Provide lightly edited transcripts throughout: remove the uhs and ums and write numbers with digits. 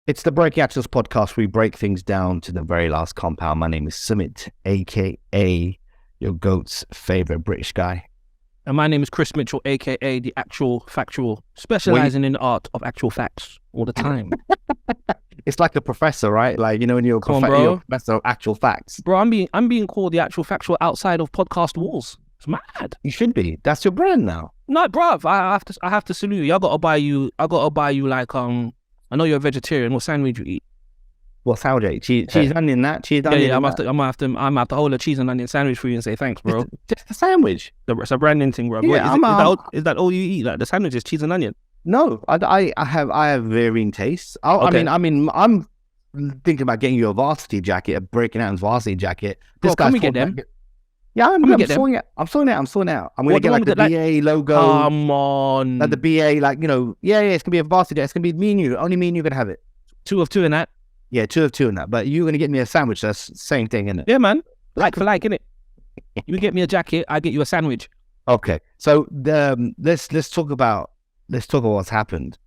It's the Breaking Actors podcast. We break things down to the very last compound. My name is Sumit, aka your goat's favorite British guy. And my name is Chris Mitchell, aka the actual factual, specializing in the art of actual facts all the time. It's like a professor, right? Like, you know, when you're you're a professor of actual facts. Bro, I'm being called the actual factual outside of podcast walls. It's mad. You should be. That's your brand now. No, bruv, I have to salute you. I gotta buy you like I know you're a vegetarian. What sandwich you eat? What sandwich? Cheese, onion, that? Cheese, onion. Yeah. I'm gonna have to hold a cheese and onion sandwich for you and say thanks, bro. Just a sandwich. It's a branding thing, bro. Yeah, is that all you eat? Like the sandwich is cheese and onion? No, I have varying tastes. Okay. I mean, I'm thinking about getting you a varsity jacket, a Breaking Actors varsity jacket. Bro, can we get them? Yeah, I'm sorting it out. I'm going to get like the BA logo. Come on. Like the BA, like, you know, yeah, it's going to be a varsity. It's going to be me and you. Only me and you going to have it. 2 of 2 in that. Yeah, 2 of 2 in that. But you're going to get me a sandwich. That's the same thing, isn't it? Yeah, man. Like for like, innit? You get me a jacket, I get you a sandwich. Okay. So let's talk about what's happened.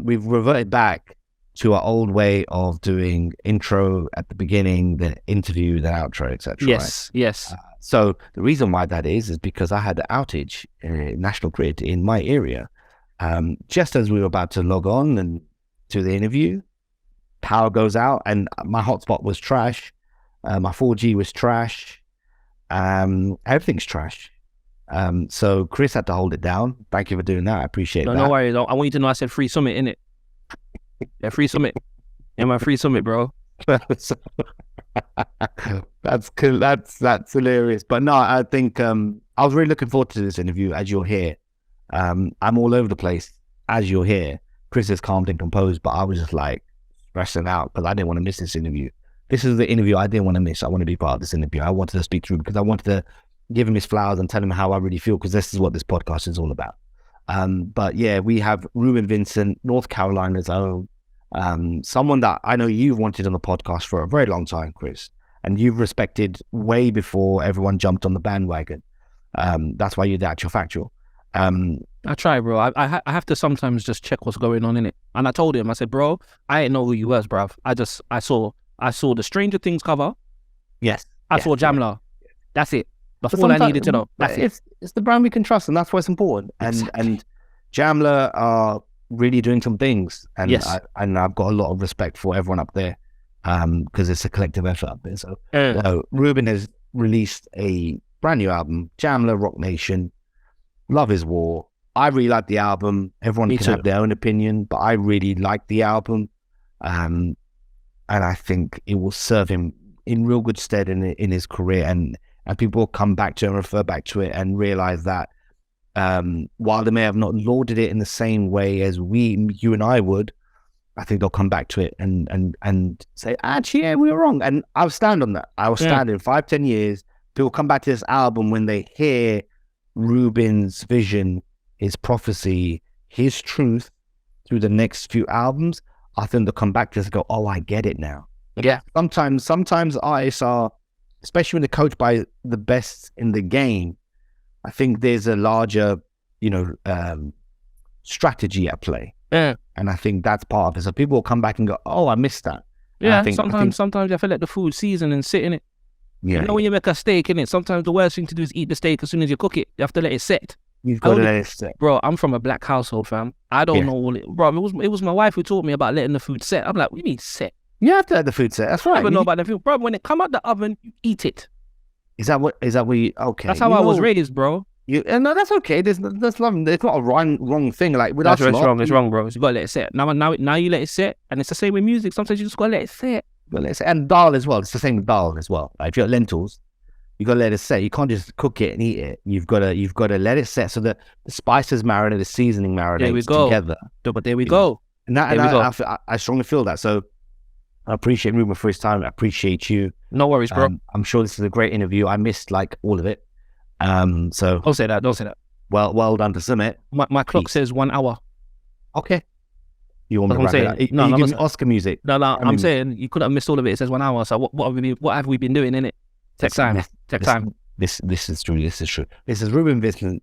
We've reverted back to our old way of doing intro at the beginning, the interview, the outro, etc. Yes, right? yes. So the reason why that is because I had an outage, National Grid in my area. Just as we were about to log on and to the interview, power goes out and my hotspot was trash. My 4G was trash. Everything's trash. So Chris had to hold it down. Thank you for doing that. I appreciate that. No worries. I want you to know I said free Sumit, innit? Yeah, free Sumit. Yeah, my free Sumit, bro. That's cool. That's hilarious. But no, I think I was really looking forward to this interview. As you'll hear, I'm all over the place. As you'll hear, Chris is calm and composed, but I was just like stressing out because I didn't want to miss this interview. This is the interview I didn't want to miss. I want to be part of this interview. I wanted to speak through because I wanted to give him his flowers and tell him how I really feel because this is what this podcast is all about. But yeah, we have Reuben Vincent, North Carolina's own. Someone that I know you've wanted on the podcast for a very long time, Chris, and you've respected way before everyone jumped on the bandwagon. That's why you're the actual factual. I try, bro. I have to sometimes just check what's going on in it. And I told him, I said, bro, I ain't know who you was, bruv. I saw the Stranger Things cover. Yes. I saw Jamla. Yeah. That's it. That's all I needed to know. That's it. It's the brand we can trust, and that's what's important. And Jamla are really doing some things, and yes. I've got a lot of respect for everyone up there, because it's a collective effort up there. So Reuben has released a brand new album, Jamla Rock Nation. Love is War. I really like the album. Everyone can have their own opinion, but I really like the album, and I think it will serve him in real good stead in his career, and people will come back to it and refer back to it and realize that while they may have not lauded it in the same way as you and I would, I think they'll come back to it and say, actually, yeah, we were wrong. And I'll stand on that. I will stand in 5-10 years. People come back to this album when they hear Reuben's vision, his prophecy, his truth through the next few albums. I think they'll come back to this and go, oh, I get it now. Yeah. Sometimes artists are, especially when they're coached by the best in the game, I think there's a larger, strategy at play. Yeah. And I think that's part of it. So people will come back and go, oh, I missed that. Yeah, sometimes you have to let the food season and sit in it. Yeah. You know when you make a steak, innit? Sometimes the worst thing to do is eat the steak as soon as you cook it. You have to let it set. You've got to let it set. Bro, I'm from a black household, fam. I don't know all it. Bro, it was my wife who taught me about letting the food set. I'm like, what do you mean set? You have to let the food set. That's right. I never know about the food. Bro, when it come out the oven, you eat it. Is that what you, okay. That's how I was raised, bro. No, that's okay. There's not a wrong thing. Like with us, it's wrong, bro. You gotta let it set. Now you let it set, and it's the same with music. Sometimes you just gotta let it set. And dal as well. It's the same with dal as well. Like if you got lentils, you gotta let it set. You can't just cook it and eat it. You've gotta let it set so that the spices marinate, the seasoning marinates together. But there we go. I strongly feel that. So I appreciate Reuben for his time. I appreciate you. No worries, bro. I'm sure this is a great interview. I missed like all of it. So don't say that. Well done to Sumit. My clock says 1 hour. Okay. You want me to wrap it up? You give me Oscar music. No, I'm saying you could have missed all of it. It says 1 hour. So what have we been doing in it? Take time. This is true. This is Reuben Vincent,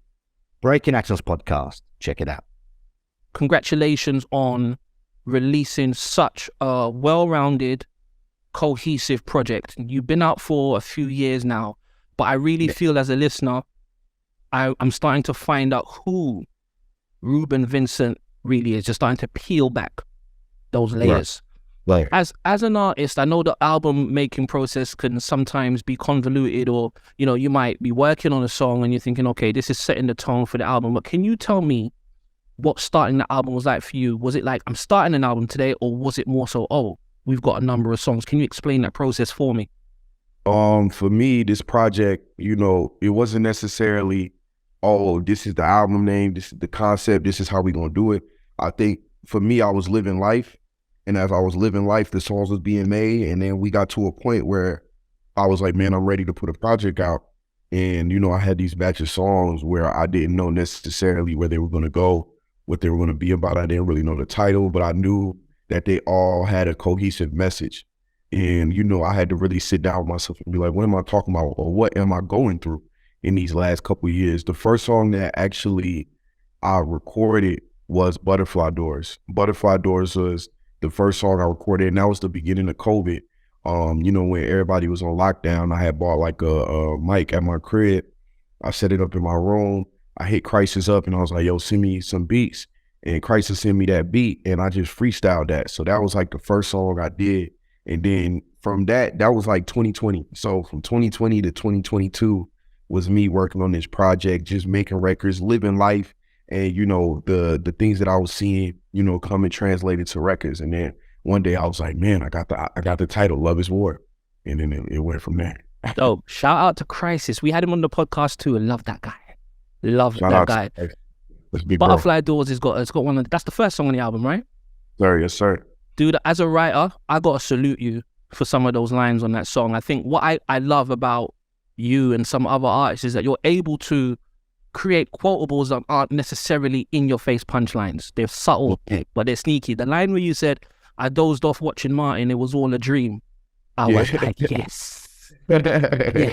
Breaking Actors podcast. Check it out. Congratulations on releasing such a well-rounded, cohesive project. You've been out for a few years now, but I really feel as a listener, I'm starting to find out who Reuben Vincent really is, just starting to peel back those layers. Right. As an artist, I know the album making process can sometimes be convoluted, or, you know, you might be working on a song and you're thinking, okay, this is setting the tone for the album. But can you tell me what starting the album was like for you? Was it like, I'm starting an album today, or was it more so, oh, we've got a number of songs? Can you explain that process for me? For me, this project, you know, it wasn't necessarily, oh, this is the album name, this is the concept, this is how we gonna do it. I think for me, I was living life. And as I was living life, the songs was being made. And then we got to a point where I was like, man, I'm ready to put a project out. And, you know, I had these batch of songs where I didn't know necessarily where they were going to go, what they were going to be about. I didn't really know the title, but I knew that they all had a cohesive message. And, you know, I had to really sit down with myself and be like, what am I talking about? Or what am I going through in these last couple of years? The first song that actually I recorded was Butterfly Doors. Butterfly Doors was the first song I recorded, and that was the beginning of COVID. You know, when everybody was on lockdown, I had bought like a mic at my crib. I set it up in my room. I hit Crisis up and I was like, yo, send me some beats. And Crisis sent me that beat and I just freestyled that. So that was like the first song I did. And then from that was like 2020. So from 2020 to 2022 was me working on this project, just making records, living life. And, you know, the things that I was seeing, you know, come and translated to records. And then one day I was like, man, I got the title, Love is War. And then it went from there. Oh, shout out to Crisis. We had him on the podcast too, and love that guy. Love Shout that out guy. to Let's be Butterfly Doors it's got one of, that's the first song on the album, right? Sir, yes, sir. Dude, as a writer, I gotta salute you for some of those lines on that song. I think what I love about you and some other artists is that you're able to create quotables that aren't necessarily in your face punchlines. They're subtle, but they're sneaky. The line where you said, I dozed off watching Martin, it was all a dream. I was like, yes. Yes.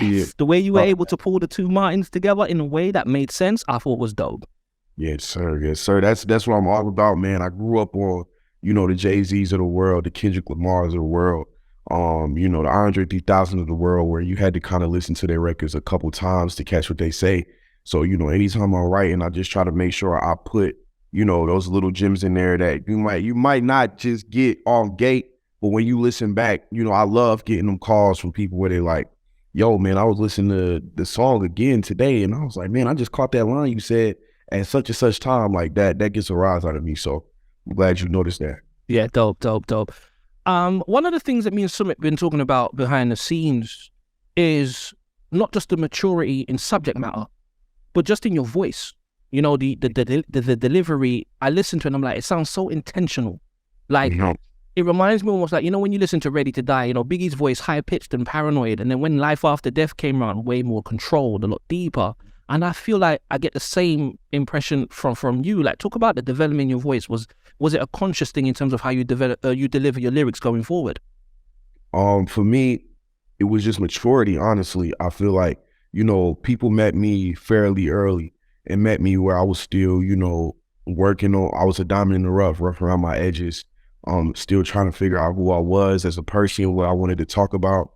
Yeah. The way you were able to pull the two Martins together in a way that made sense, I thought was dope. Yes, sir. Yes, sir. That's what I'm all about, man. I grew up on, you know, the Jay-Z's of the world, the Kendrick Lamars of the world, you know, the Andre 3000 of the world, where you had to kind of listen to their records a couple times to catch what they say. So, you know, anytime I'm writing, I just try to make sure I put, you know, those little gems in there that you might not just get off gate, but when you listen back, you know, I love getting them calls from people where they like, yo, man, I was listening to the song again today, and I was like, man, I just caught that line you said at such and such time. Like that gets a rise out of me. So I'm glad you noticed that. Yeah, dope. One of the things that me and Sumit been talking about behind the scenes is not just the maturity in subject matter, but just in your voice. You know, the delivery, I listen to it and I'm like, it sounds so intentional. Like, it reminds me almost like, you know, when you listen to Ready to Die, you know, Biggie's voice, high pitched and paranoid. And then when Life After Death came around, way more controlled, a lot deeper. And I feel like I get the same impression from you. Like, talk about the development in your voice. Was it a conscious thing in terms of how you deliver your lyrics going forward? For me, it was just maturity, honestly. I feel like, you know, people met me fairly early and met me where I was still, you know, working on, I was a diamond in the rough around my edges, still trying to figure out who I was as a person, what I wanted to talk about.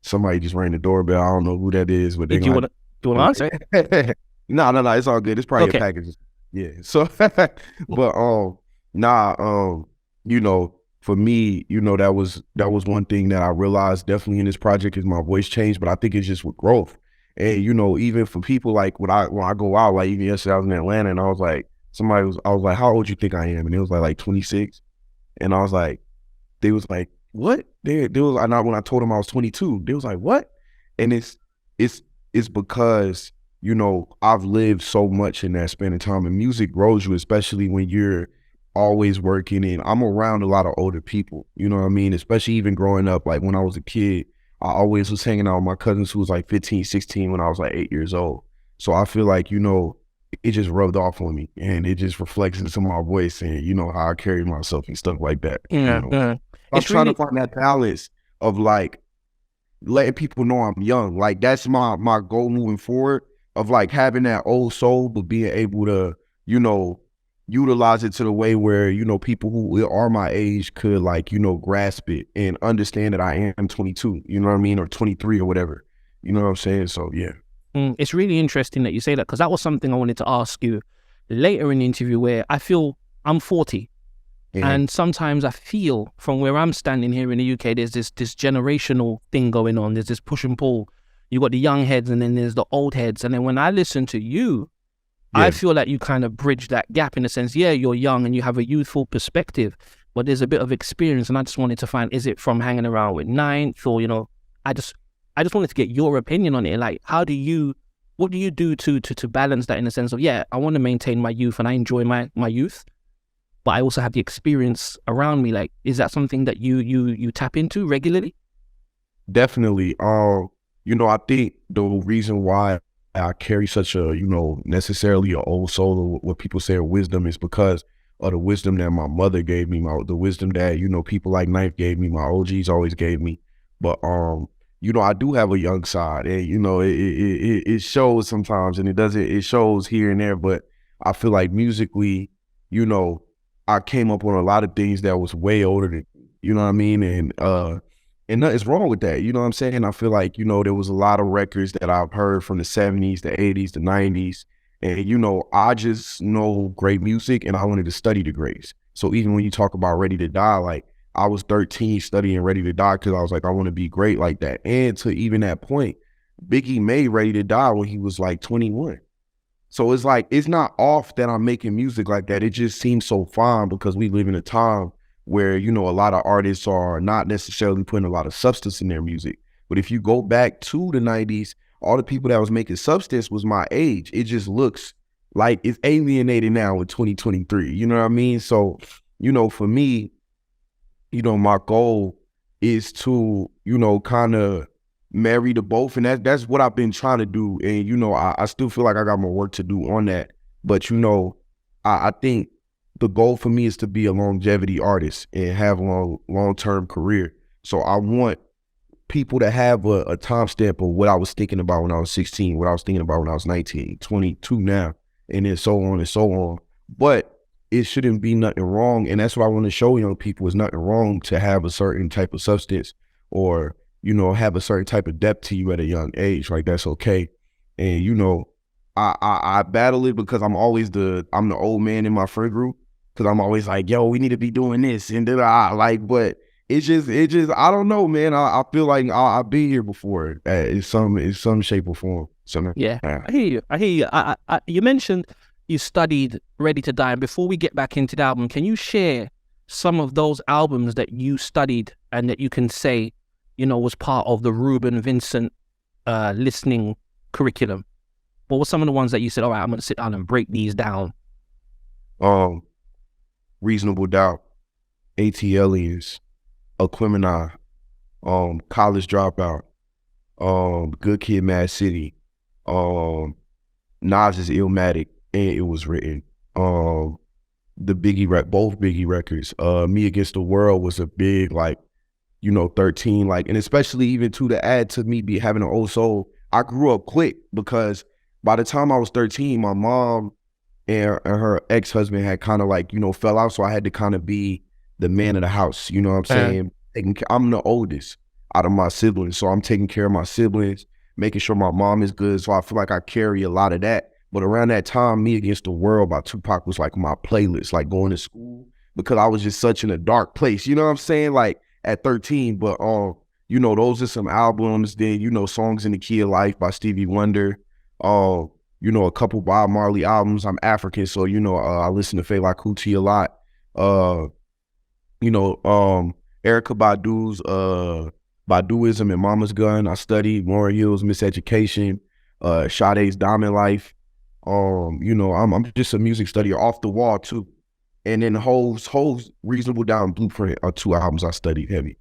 Somebody just rang the doorbell. I don't know who that is, but they Do you want to answer? No, it's all good. It's probably Okay. a package. Yeah. So, but you know, for me, you know, that was one thing that I realized definitely in this project is my voice changed, but I think it's just with growth. And, you know, even for people like when I go out, like even yesterday I was in Atlanta and I was like, I was like, how old you think I am? And it was like 26. And I was like, they was like, what? They was, and when I told them I was 22, they was like, what? And it's because, you know, I've lived so much in that span of time, and music grows you, especially when you're always working. And I'm around a lot of older people, you know what I mean? Especially even growing up, like when I was a kid, I always was hanging out with my cousins who was like 15, 16 when I was like 8 years old. So I feel like, you know, it just rubbed off on me and it just reflects into my voice and, you know, how I carry myself and stuff like that. Yeah. You know? I'm trying to find that balance of like letting people know I'm young. Like that's my goal moving forward, of like having that old soul, but being able to, you know, utilize it to the way where, you know, people who are my age could like, you know, grasp it and understand that I am 22, you know what I mean? Or 23 or whatever. You know what I'm saying? So, yeah. It's really interesting that you say that, because that was something I wanted to ask you later in the interview, where I feel I'm 40. And sometimes I feel from where I'm standing here in the UK, there's this generational thing going on. There's this push and pull. You got the young heads and then there's the old heads. And then when I listen to you, I feel like you kind of bridge that gap in a sense. Yeah, you're young and you have a youthful perspective, but there's a bit of experience. And I just wanted to find, is it from hanging around with Ninth, or, you know, I just wanted to get your opinion on it. Like, what do you do to balance that in the sense of, yeah, I want to maintain my youth and I enjoy my youth, but I also have the experience around me. Like, is that something that you tap into regularly? Definitely. You know, I think the reason why I carry such a, you know, necessarily an old soul, or what people say are wisdom, is because of the wisdom that my mother gave me, the wisdom that, you know, people like Knife gave me, my OGs always gave me. But, you know, I do have a young side, and, you know, it shows sometimes, and it shows here and there, but I feel like musically, you know, I came up on a lot of things that was way older than, you know what I mean? And nothing's wrong with that. You know what I'm saying? I feel like, you know, there was a lot of records that I've heard from the 70s, the 80s, the 90s. And, you know, I just know great music and I wanted to study the greats. So even when you talk about Ready to Die, like, I was 13 studying Ready to Die because I was like, I want to be great like that. And to even that point, Biggie made Ready to Die when he was like 21. So it's like, it's not off that I'm making music like that. It just seems so fine because we live in a time where, you know, a lot of artists are not necessarily putting a lot of substance in their music. But if you go back to the 90s, all the people that was making substance was my age. It just looks like it's alienated now in 2023. You know what I mean? So, you know, for me, you know, my goal is to, you know, kind of marry the both. And that's what I've been trying to do. And, you know, I still feel like I got more work to do on that. But, you know, I think the goal for me is to be a longevity artist and have a long-term career. So I want people to have a timestamp of what I was thinking about when I was 16, what I was thinking about when I was 19, 22 now, and then so on and so on. But it shouldn't be nothing wrong. And that's what I want to show young people, is nothing wrong to have a certain type of substance, or, you know, have a certain type of depth to you at a young age. Like, that's okay. And, you know, I battle it because I'm the old man in my friend group. Cause I'm always like, yo, we need to be doing this. And then but it's just, I don't know, man. I feel like I've been here before in some shape or form. So, yeah, I hear you. You mentioned you studied Ready to Die. And before we get back into the album, can you share some of those albums that you studied and that you can say, you know, was part of the Reuben Vincent listening curriculum? What were some of the ones that you said, all right, I'm going to sit down and break these down? Reasonable Doubt, ATLiens, Aquemini, College Dropout, Good Kid, Mad City, Nas's Illmatic, and It Was Written, the both Biggie records. Me Against the World was a big, like, you know, 13, like, and especially even to add to me having an old soul. I grew up quick because by the time I was 13, my mom and her ex-husband had kind of, like, you know, fell out. So I had to kind of be the man of the house. You know what I'm saying? I'm the oldest out of my siblings. So I'm taking care of my siblings, making sure my mom is good. So I feel like I carry a lot of that. But around that time, Me Against the World by Tupac was like my playlist, like going to school, because I was just such in a dark place. You know what I'm saying? Like at 13. But, you know, those are some albums. Then, you know, Songs in the Key of Life by Stevie Wonder. You know, a couple Bob Marley albums. I'm African, so, you know, I listen to Fela Kuti a lot. You know, Erykah Badu's Baduism and Mama's Gun. I studied Lauryn Hill's Miseducation, Sade's Diamond Life. You know, I'm just a music studier off the wall too. And then Ho's Reasonable Doubt and Blueprint are two albums I studied heavy.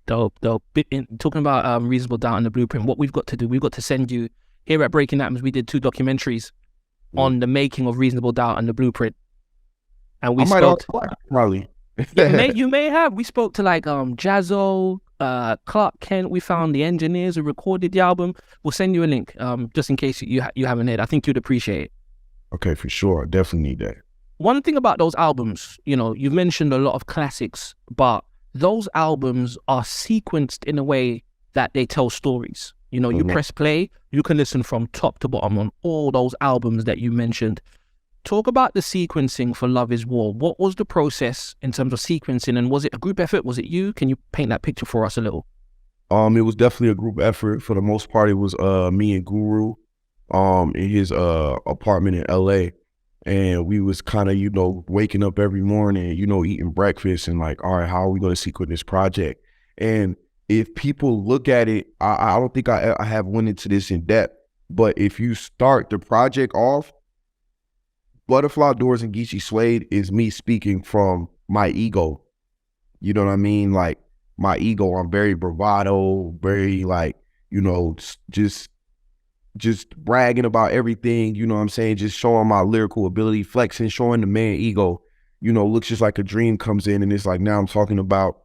Dope. Talking about Reasonable Doubt and the Blueprint, what we've got to do, we've got to send you. Here at Breaking Atoms, we did 2 documentaries on the making of Reasonable Doubt and the Blueprint. And we spoke probably. you may have. We spoke to like Jazzo, Clark Kent. We found the engineers who recorded the album. We'll send you a link, just in case you haven't heard. I think you'd appreciate it. Okay, for sure. I definitely need that. one thing about those albums, you know, you've mentioned a lot of classics, but those albums are sequenced in a way that they tell stories. You know, you press play, you can listen from top to bottom on all those albums that you mentioned. Talk about the sequencing for Love is War. What was the process in terms of sequencing, and was it a group effort? Was it you? Can you paint that picture for us a little? It was definitely a group effort. For the most part, it was me and Guru in his apartment in LA. And we was kind of, you know, waking up every morning, you know, eating breakfast and like, all right, how are we going to sequence this project? And if people look at it, I don't think I have went into this in depth, but if you start the project off, Butterfly Doors and Geechee Suede is me speaking from my ego. You know what I mean? Like my ego, I'm very bravado, very like, you know, just bragging about everything, you know what I'm saying? Just showing my lyrical ability, flexing, showing the man ego, you know, looks just like a dream comes in and it's like, now I'm talking about,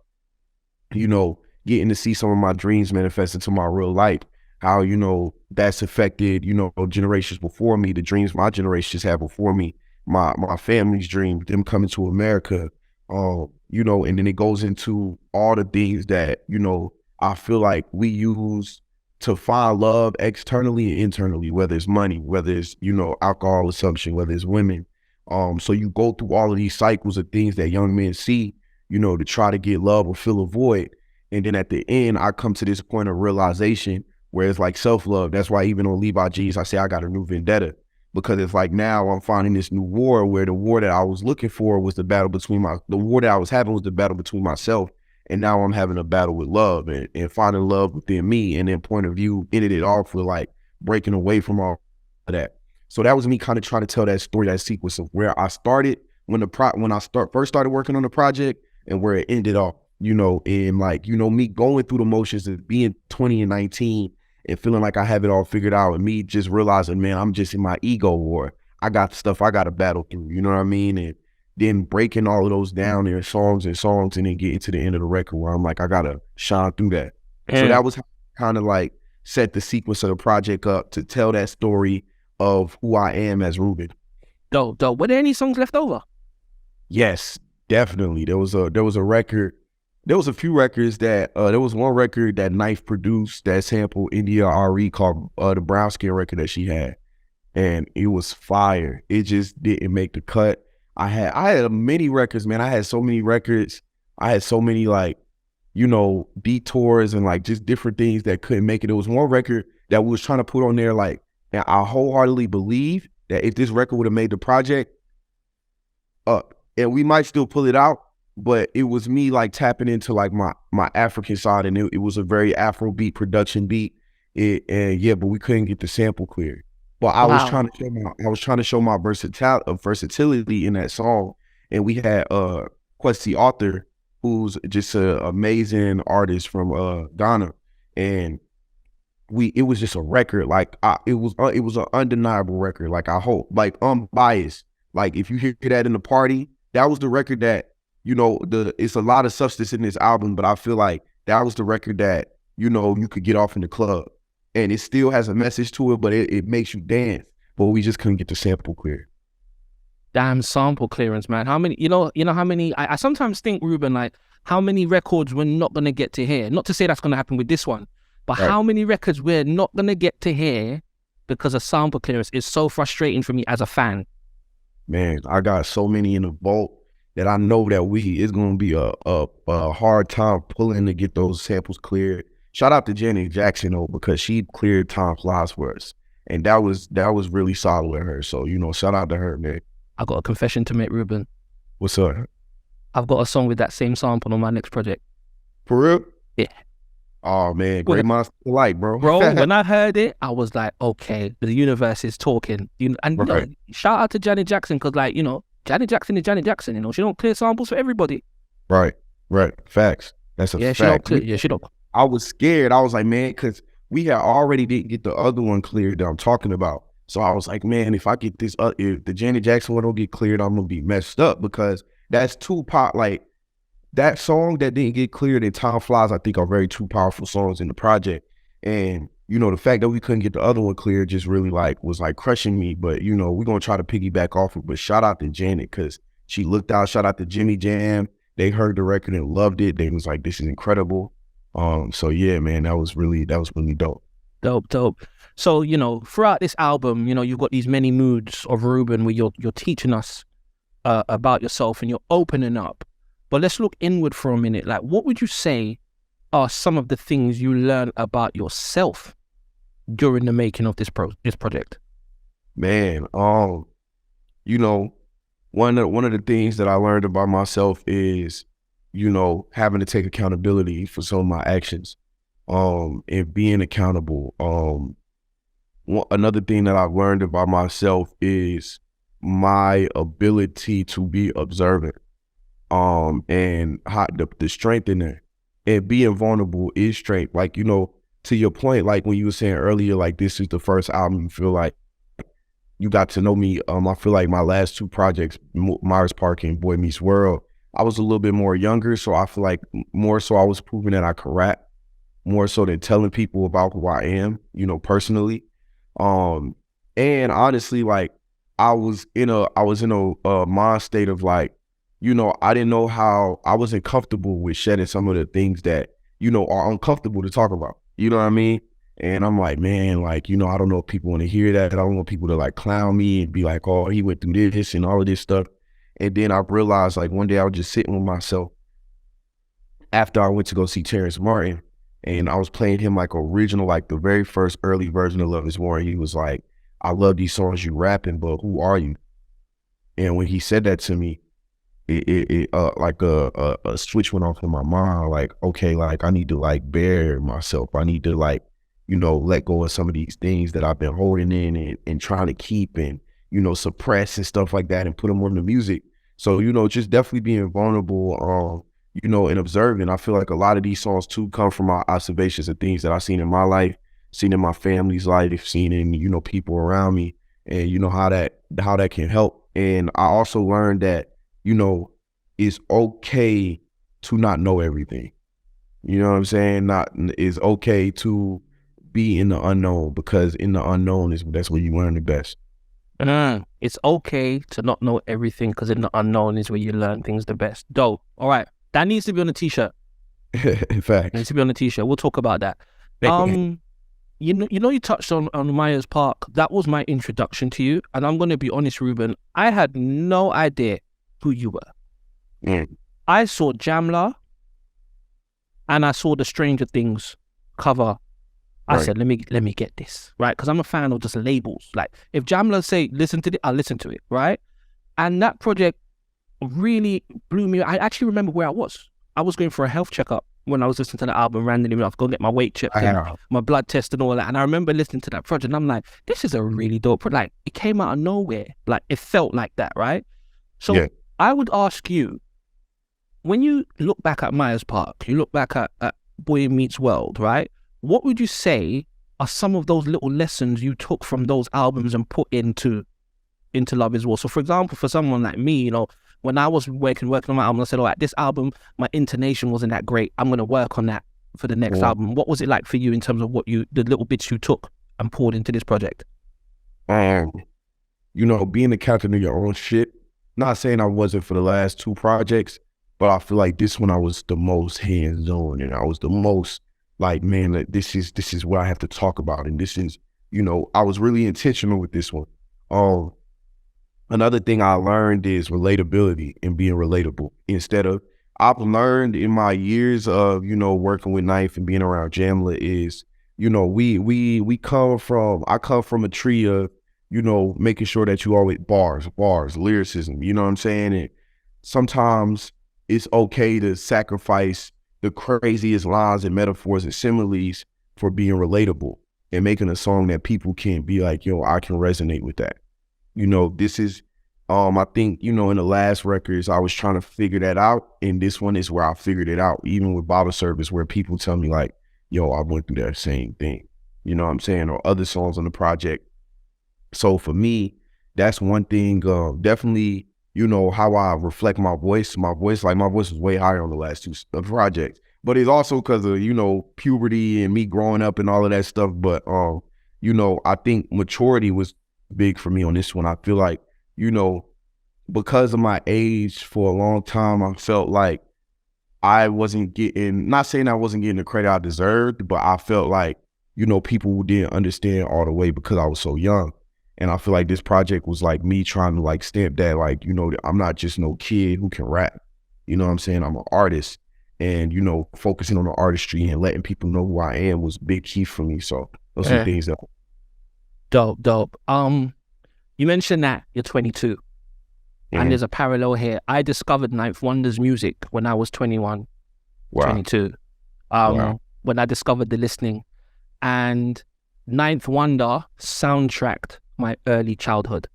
you know, getting to see some of my dreams manifest into my real life, how, you know, that's affected, you know, generations before me, the dreams my generations had before me, my family's dream, them coming to America, you know, and then it goes into all the things that, you know, I feel like we use to find love externally and internally, whether it's money, whether it's, you know, alcohol consumption, whether it's women. So you go through all of these cycles of things that young men see, you know, to try to get love or fill a void. And then at the end, I come to this point of realization where it's like self-love. That's why even on Levi G's, I say I got a new vendetta, because it's like now I'm finding this new war where the war that I was looking for was the battle between the war that I was having was the battle between myself. And now I'm having a battle with love and finding love within me. And then point of view, ended it off with like breaking away from all of that. So that was me kind of trying to tell that story, that sequence of where I started when I first started working on the project and where it ended off, you know, and like, you know, me going through the motions of being 20 and 19 and feeling like I have it all figured out, and me just realizing, man, I'm just in my ego war. I got stuff I got to battle through, you know what I mean? And then breaking all of those down in songs and then getting to the end of the record where I'm like, I got to shine through that. So that was kind of like set the sequence of the project up to tell that story of who I am as Reuben. Dope. Were there any songs left over? Yes, definitely. There was a record. There was a few records that, there was one record that Knife produced that sampled India RE called the Brown Skin record that she had. And it was fire. It just didn't make the cut. I had many records, man. I had so many records. I had so many like, you know, detours and like just different things that couldn't make it. There was one record that we was trying to put on there, like, and I wholeheartedly believe that if this record would have made the project up, and we might still pull it out, but it was me like tapping into like my African side, and it was a very Afro beat production beat. But we couldn't get the sample clear. But I was trying to show my versatility in that song, and we had Kwesi Arthur, who's just an amazing artist from Ghana, and it was just a record. Like it was an undeniable record. Like I hope, like unbiased. Like if you hear that in the party, that was the record that, you know, it's a lot of substance in this album, but I feel like that was the record that, you know, you could get off in the club. And it still has a message to it, but it makes you dance. But we just couldn't get the sample clear. Damn sample clearance, man. How many, you know how many, I sometimes think, Reuben, like how many records we're not going to get to hear. Not to say that's going to happen with this one, but right. How many records we're not going to get to hear because of sample clearance is so frustrating for me as a fan. Man, I got so many in the vault that I know that it's going to be a hard time pulling to get those samples cleared. Shout out to Janet Jackson though, because she cleared Time Flies for us, and that was really solid with her. So, you know, shout out to her, man. I got a confession to make, Reuben. What's up? I've got a song with that same sample on my next project. For real? Yeah. Oh man, Great Monster Light, bro. Bro, when I heard it, I was like, okay, the universe is talking. And right. You know, shout out to Janet Jackson, because like, you know, Janet Jackson is Janet Jackson. You know, she don't clear samples for everybody. Right. Facts. That's a fact. She don't. I was scared. I was like, man, because we had already didn't get the other one cleared that I'm talking about. So I was like, man, if I get this, if the Janet Jackson one don't get cleared, I'm gonna be messed up, because that's too like that song that didn't get cleared and Time Flies, I think are very two powerful songs in the project. And you know, the fact that we couldn't get the other one clear just really like was like crushing me. But, you know, we're going to try to piggyback off it. But shout out to Janet, because she looked out. Shout out to Jimmy Jam. They heard the record and loved it. They was like, this is incredible. So yeah, man, that was really dope. Dope. So, you know, throughout this album, you know, you've got these many moods of Reuben where you're teaching us about yourself and you're opening up. But let's look inward for a minute. Like, what would you say are some of the things you learned about yourself during the making of this project? Man, you know, one of the things that I learned about myself is, you know, having to take accountability for some of my actions, and being accountable. Another thing that I've learned about myself is my ability to be observant, and how the strength in there, and being vulnerable is strength. Like, you know, to your point, like when you were saying earlier, like this is the first album you feel like you got to know me. I feel like my last two projects, Myers Park and Boy Meets World, I was a little bit more younger, so I feel like more so I was proving that I could rap, more so than telling people about who I am, you know, personally. And honestly, like I was in a mind state of like, you know, I didn't know how, I wasn't comfortable with shedding some of the things that, you know, are uncomfortable to talk about. You know what I mean? And I'm like, man, like, you know, I don't know if people want to hear that. I don't want people to like clown me and be like, oh, he went through this and all of this stuff. And then I realized, like, one day I was just sitting with myself after I went to go see Terrace Martin, and I was playing him like original, like the very first early version of Love Is War. He was like, I love these songs you rapping, but who are you? And when he said that to me, it like a switch went off in my mind. Like, okay, like I need to like bear myself. I need to like, you know, let go of some of these things that I've been holding in and trying to keep and, you know, suppress and stuff like that and put them on the music. So, you know, just definitely being vulnerable, you know, and observing. I feel like a lot of these songs too come from my observations of things that I've seen in my life, seen in my family's life, seen in, you know, people around me, and you know how that can help. And I also learned that, you know, it's okay to not know everything. You know what I'm saying? It's okay to be in the unknown, because in the unknown that's where you learn the best. It's okay to not know everything, because in the unknown is where you learn things the best. Dope. All right. That needs to be on a t-shirt. In fact, it needs to be on a t-shirt. We'll talk about that. You touched on Myers Park. That was my introduction to you. And I'm going to be honest, Reuben, I had no idea who you were. I saw Jamla and I saw the Stranger Things cover. I said, let me get this, right? Because I'm a fan of just labels. Like, if Jamla say, listen to it, I'll listen to it, right? And that project really blew me. I actually remember where I was. I was going for a health checkup when I was listening to the album randomly. I was going to get my weight checked, my blood test and all that. And I remember listening to that project and I'm like, this is a really dope project. Like, it came out of nowhere. Like, it felt like that, right? So yeah. I would ask you, when you look back at Myers Park, you look back at Boy Meets World, right? What would you say are some of those little lessons you took from those albums and put into Love Is War? So, for example, for someone like me, you know, when I was working on my album, I said, all right, this album, my intonation wasn't that great. I'm going to work on that for the next album. What was it like for you in terms of the little bits you took and poured into this project? You know, being accountant of your own shit. Not saying I wasn't for the last two projects, but I feel like this one I was the most hands-on, and I was the most like, man, this is what I have to talk about. And this is, you know, I was really intentional with this one. Another thing I learned is relatability and being relatable. I've learned in my years of, you know, working with Knife and being around Jamla is, you know, I come from a tree of, you know, making sure that you always bars, lyricism, you know what I'm saying? And sometimes it's okay to sacrifice the craziest lines and metaphors and similes for being relatable and making a song that people can be like, yo, I can resonate with that. You know, this is, I think, you know, in the last records, I was trying to figure that out. And this one is where I figured it out, even with Bottle Service, where people tell me like, yo, I went through that same thing. You know what I'm saying? Or other songs on the project. So for me, that's one thing, definitely, you know, how I reflect my voice. My voice was way higher on the last two projects. but it's also because of, you know, puberty and me growing up and all of that stuff. But, you know, I think maturity was big for me on this one. I feel like, you know, because of my age for a long time, I felt like I wasn't getting, not saying I wasn't getting the credit I deserved, but I felt like, you know, people didn't understand all the way because I was so young. And I feel like this project was like me trying to like stamp that, like, you know, I'm not just no kid who can rap. You know what I'm saying? I'm an artist. And, you know, focusing on the artistry and letting people know who I am was big key for me. So those are things that. Dope. You mentioned that you're 22. And there's a parallel here. I discovered Ninth Wonder's music when I was 21, 22. When I discovered the listening. And Ninth Wonder soundtracked my early childhood.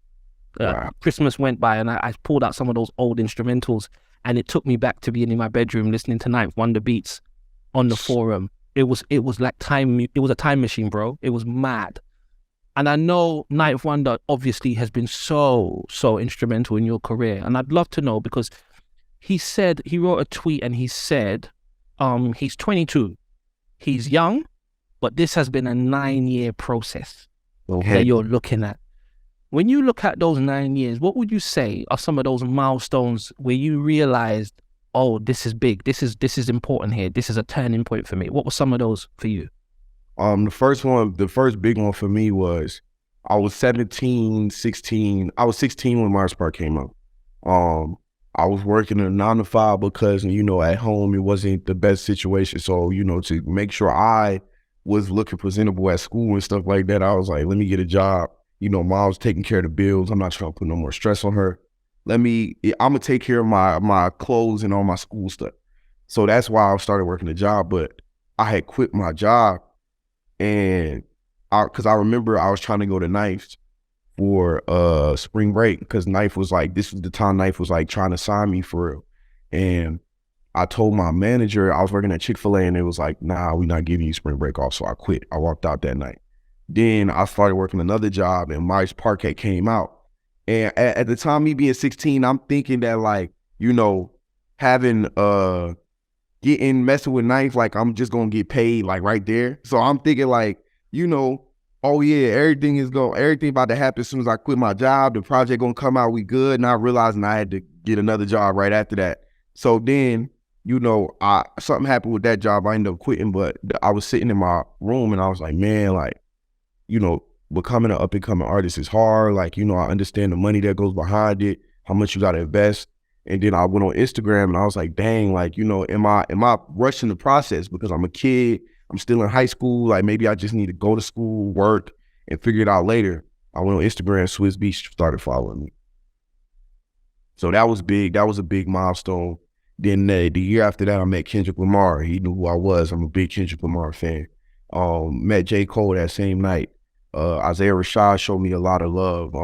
Christmas went by and I pulled out some of those old instrumentals, and it took me back to being in my bedroom listening to Ninth Wonder beats on the forum. It was like time. It was a time machine, bro. It was mad. And I know Ninth Wonder obviously has been so instrumental in your career. And I'd love to know, because he wrote a tweet and he said, he's 22. He's young, but this has been a 9-year process that you're looking at. When you look at those 9 years, what would you say are some of those milestones where you realized, oh, this is big, this is important here, this is a turning point for me? What were some of those for you? The first big one for me was I was 16. I was 16 when Mars Park came out. I was working a 9-to-5 because, you know, at home it wasn't the best situation. So, you know, to make sure I was looking presentable at school and stuff like that, I was like, let me get a job. You know, mom's taking care of the bills. I'm not trying to put no more stress on her. I'm gonna take care of my clothes and all my school stuff. So that's why I started working a job. But I had quit my job. And because I remember I was trying to go to Knife for spring break, because Knife was like, this was the time Knife was like trying to sign me for real. And I told my manager, I was working at Chick-fil-A, and it was like, nah, we're not giving you spring break off. So I quit. I walked out that night. Then I started working another job, and Myers Parquet came out. And at the time, me being 16, I'm thinking that, like, you know, having messing with Knife, like I'm just gonna get paid like right there. So I'm thinking like, you know, oh yeah, everything about to happen as soon as I quit my job. The project gonna come out, we good. Not realizing I had to get another job right after that. So then, you know, something happened with that job. I ended up quitting, but I was sitting in my room and I was like, man, like, you know, becoming an up and coming artist is hard. Like, you know, I understand the money that goes behind it, how much you gotta invest. And then I went on Instagram and I was like, dang, like, you know, am I rushing the process because I'm a kid, I'm still in high school, like maybe I just need to go to school, work, and figure it out later. I went on Instagram, Swiss Beach started following me. So that was big. That was a big milestone. Then the year after that, I met Kendrick Lamar. He knew who I was. I'm a big Kendrick Lamar fan. Met J. Cole that same night. Isaiah Rashad showed me a lot of love.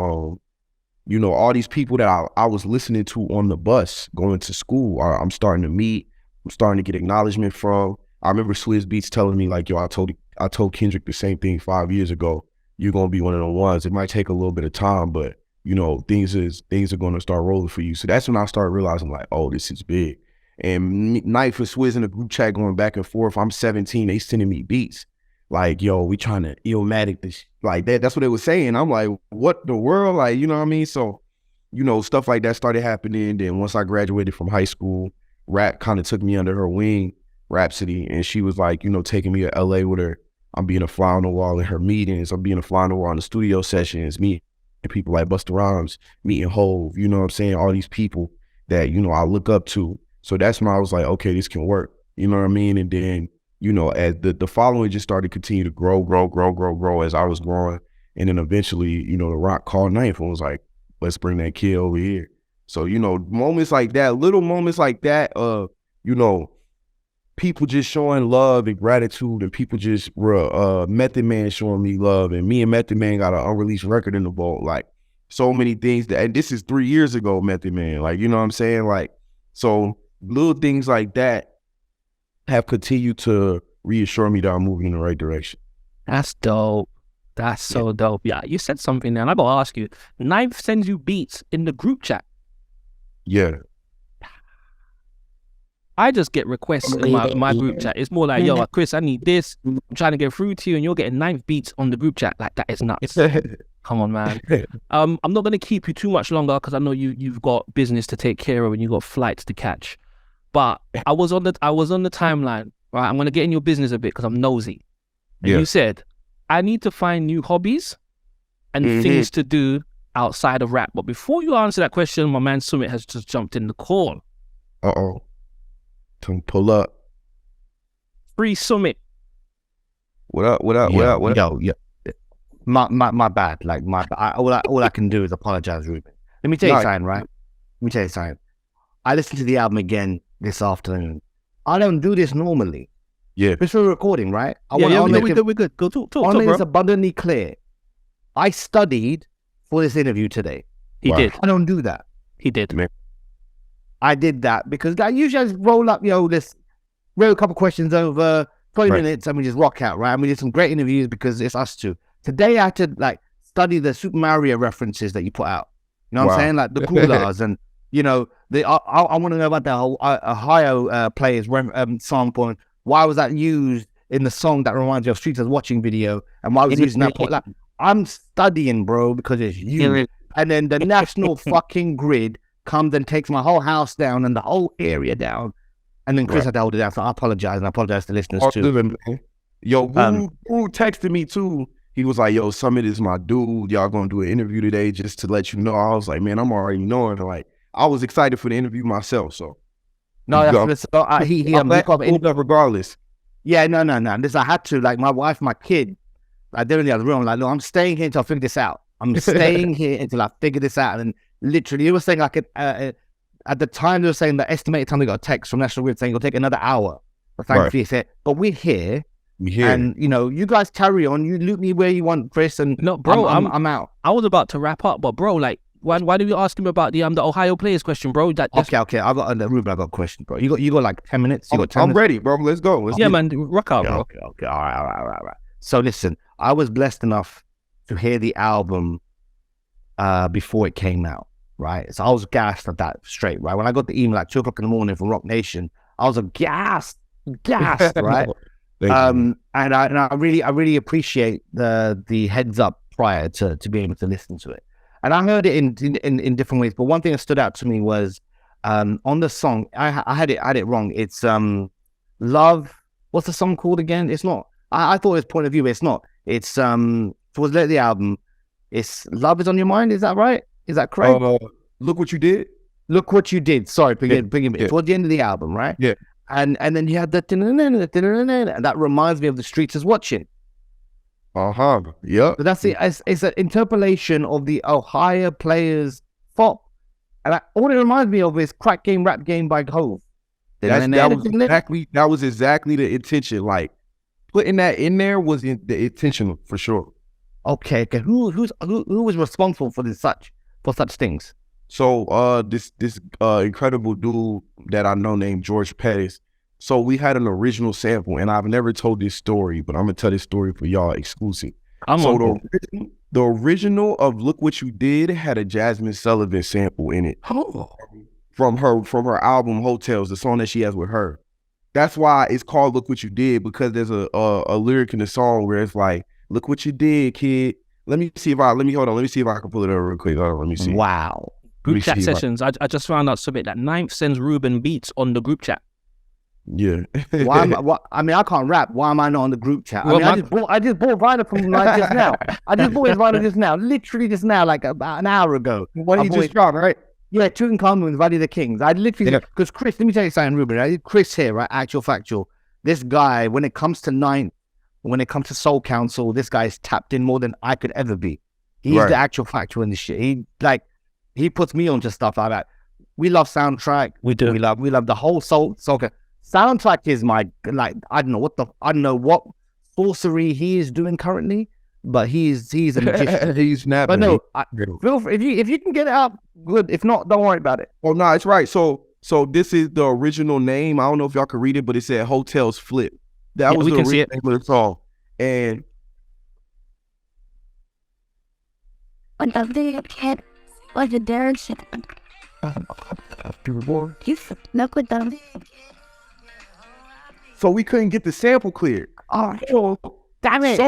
You know, all these people that I was listening to on the bus going to school, I'm starting to meet, I'm starting to get acknowledgement from. I remember Swizz Beatz telling me like, yo, I told Kendrick the same thing 5 years ago. You're going to be one of the ones. It might take a little bit of time, but, you know, things are going to start rolling for you. So that's when I started realizing like, oh, this is big. And Knife and Swizz in the group chat going back and forth. I'm 17, they sending me beats. Like, yo, we trying to Illmatic this, like that. That's what they were saying. I'm like, what the world? Like, you know what I mean? So, you know, stuff like that started happening. Then once I graduated from high school, Rap kind of took me under her wing, Rhapsody. And she was like, you know, taking me to LA with her. I'm being a fly on the wall in her meetings. I'm being a fly on the wall in the studio sessions, meeting people like Busta Rhymes, meeting Hove, you know what I'm saying? All these people that, you know, I look up to. So that's when I was like, okay, this can work. You know what I mean? And then, you know, as the following just started to continue to grow as I was growing. And then eventually, you know, The Rock called Knife and was like, let's bring that kid over here. So, you know, moments like that, little moments like that, you know, people just showing love and gratitude, and people just Method Man showing me love, and me and Method Man got an unreleased record in the vault. Like, so many things that, and this is 3 years ago, Method Man, like, you know what I'm saying? Like, so little things like that have continued to reassure me that I'm moving in the right direction. That's dope. That's so dope. Yeah, you said something there, and I gotta ask you, Knife sends you beats in the group chat. Yeah. I just get requests in my group chat. It's more like, yo, Chris, I need this. I'm trying to get through to you, and you're getting 9 beats on the group chat. Like, that is nuts. Come on, man. I'm not going to keep you too much longer because I know you've got business to take care of and you've got flights to catch. But I was on the timeline, right? I'm going to get in your business a bit because I'm nosy. And you said, I need to find new hobbies and things to do outside of rap. But before you answer that question, my man Sumit has just jumped in the call. Come pull up. Free Sumit. What up? Yo. My bad. Like, all I can do is apologize, Reuben. Let me tell you something, right? Let me tell you something. I listened to the album again this afternoon. I don't do this normally. Yeah. This is recording, right? We're good. Go talk, I want to make bro. this abundantly clear. I studied for this interview today. He did. I don't do that. He did. Man. I did that because I usually just roll up, let's roll a couple questions over 20 minutes and we just rock out, right? And we did some great interviews because it's us two. Today I had to study the Super Mario references that you put out. You know what I'm saying? Like the coolers and, I want to know about the whole Ohio players sample and why was that used in the song that reminds you of Streets of Watching video and why was using that point. Like, I'm studying, bro, because it's you. And then the national fucking grid comes and takes my whole house down and the whole area down. And then Chris had to hold it down. So I apologize, and I apologize to listeners too. Yo, who texted me too? He was like, yo, Sumit is my dude. Y'all gonna do an interview today just to let you know. I was like, man, I'm already knowing. Like, I was excited for the interview myself. So he regardless. Yeah, no. This I had to, like, my wife, my kid, like, they're in the other room. Like, look, I'm staying here until I figure this out. I'm staying here until I figure this out. And literally, it was saying like at the time they were saying the estimated time they got a text from National Grid saying it'll take another hour. But thankfully, said, but we're here. And you guys carry on. You loop me where you want, Chris. And no, bro, I'm out. I was about to wrap up, but bro, like, why did you ask him about the Ohio players question, bro? Okay. I got Reuben. I got a question, bro. You got like 10 minutes. You got 10 I'm minutes? ready, bro. Let's go. Man, rock out, bro. Okay. All right. So listen, I was blessed enough to hear the album before it came out, right? So I was gassed at that straight, right? When I got the email at 2:00 in the morning from Rock Nation, I was gassed, right? And I really appreciate the heads up prior to be able to listen to it. And I heard it in different ways, but one thing that stood out to me was on the song. I had it wrong. It's Love. What's the song called again? It's not. I thought it was Point of View, but it's not. It's towards the album. It's Love Is on Your Mind. Is that right? Is that correct? Look What You Did. Look What You Did. Sorry, bring it towards the end of the album, right? Yeah. And then you had that, and that reminds me of The Streets Is Watching. Yeah. So that's it. It's an interpolation of the Ohio players' FOP. And all it reminds me of is Crack Game, Rap Game by Hove. That was exactly the intention. Like, putting that in there was the intention for sure. Okay. Who was responsible for such things? So this incredible dude that I know named George Pettis. So we had an original sample, and I've never told this story, but I'm gonna tell this story for y'all exclusive. The original of Look What You Did had a Jasmine Sullivan sample in it. From her album Hotels, the song that she has with her. That's why it's called Look What You Did, because there's a lyric in the song where it's like, look what you did, kid. Let me see if I can pull it over real quick. Let me see. Wow. Group chat sessions. I just found out Sumit that 9th sends Reuben beats on the group chat. Yeah. I can't rap. Why am I not on the group chat? I just bought vinyl from just now. I just bought his vinyl just now, literally just now, like about an hour ago. What he just dropped, right? Yeah, Tutankhamun's Valley of the Kings. I literally, because Chris, let me tell you something, Reuben. Right? Chris here, right? Actual factual. This guy, when it comes to 9th, when it comes to Soul Council, this guy's tapped in more than I could ever be. He's the actual factual in this shit. He puts me onto stuff like that. We love soundtrack. We do. We love the whole soul. Soundtrack is my, like, I don't know what sorcery he is doing currently, but he's a magician. He's snapping. But no, feel free, if you can get it out, good. If not, don't worry about it. Oh no, it's right. So this is the original name. I don't know if y'all can read it, but it said Hotels Flip. That was the original name of the song. And was a direction. You look with them. So we couldn't get the sample cleared. Oh, damn it.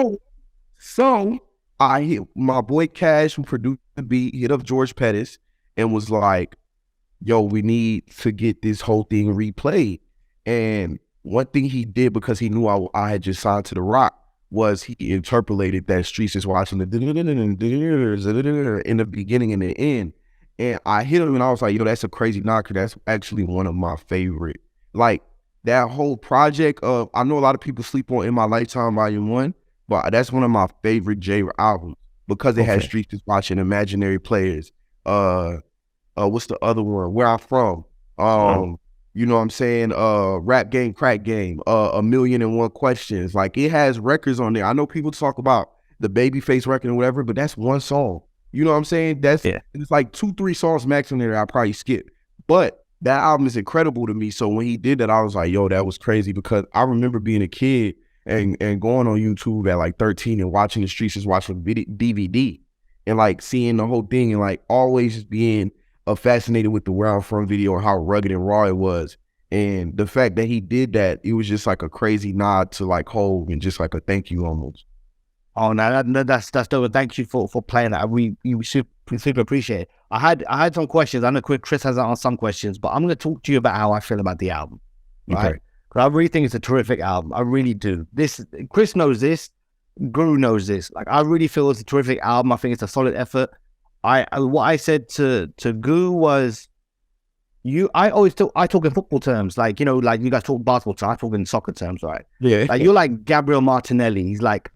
So I hit my boy Cash, who produced the beat, hit up George Pettis and was like, yo, we need to get this whole thing replayed. And one thing he did, because he knew I had just signed to The Rock, was he interpolated that Streets is watching the in the beginning and the end. And I hit him and I was like, yo, that's a crazy knocker. That's actually one of my favorite. Like that whole project of, I know a lot of people sleep on In My Lifetime Volume 1, but that's one of my favorite J albums because it has Streets is Watching, Imaginary Players. What's the other one? Where I'm From. You know what I'm saying? Rap Game, Crack Game, A Million and One Questions. Like it has records on there. I know people talk about the Babyface record or whatever, but that's one song. You know what I'm saying? It's like 2-3 songs max on there that I probably skip. But that album is incredible to me. So when he did that, I was like, yo, that was crazy, because I remember being a kid and going on YouTube at like 13 and watching The Streets is Watching DVD and like seeing the whole thing and like always just being fascinated with the Where I'm From video and how rugged and raw it was. And the fact that he did that, it was just like a crazy nod to like Hov and just like a thank you almost. Oh no, that's dope. Thank you for playing that. We super appreciate it. I had some questions. I know Chris has answered some questions, but I'm going to talk to you about how I feel about the album. Right? Okay. Because I really think it's a terrific album. I really do. Chris knows this. Guru knows this. Like I really feel it's a terrific album. I think it's a solid effort. What I said to Guru was, I talk in football terms, like, you know, like you guys talk basketball terms, I talk in soccer terms, right? Yeah. Like you're like Gabriel Martinelli. He's like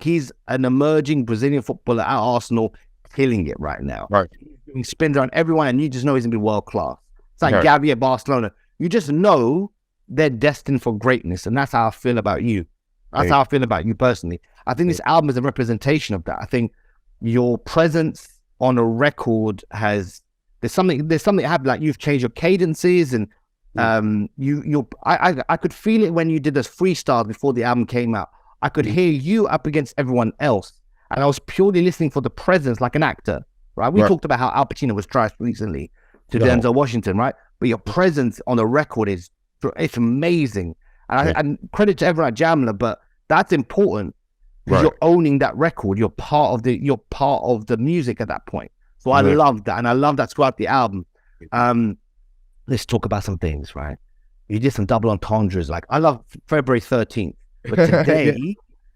he's an emerging Brazilian footballer at Arsenal, killing it right now. Right. He spins around everyone, and you just know he's gonna be world class. It's like Gavi at Barcelona. You just know they're destined for greatness, and that's how I feel about you. That's how I feel about you personally. I think this album is a representation of that. I think your presence on a record there's something happened. Like you've changed your cadences, and I could feel it when you did this freestyle before the album came out. I could hear you up against everyone else, and I was purely listening for the presence, like an actor, right? We talked about how Al Pacino was trashed recently to Denzel Washington, right? But your presence on the record it's amazing, and credit to everyone at Jamla, but that's important because you're owning that record. You're part of the music at that point. So I love that, and I love that throughout the album. Let's talk about some things, right? You did some double entendres. Like I love February 13th.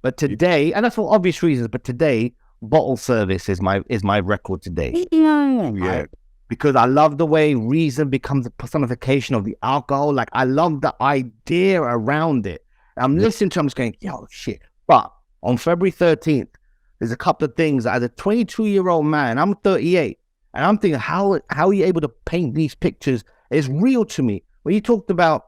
But today, and that's for obvious reasons, but today, Bottle Service is my record today. Right? Because I love the way Reason becomes a personification of the alcohol. Like I love the idea around it. I'm listening to it, I'm just going, yo, shit. But on February 13th, there's a couple of things. As a 22-year-old man, I'm 38, and I'm thinking, how are you able to paint these pictures? It's real to me. When you talked about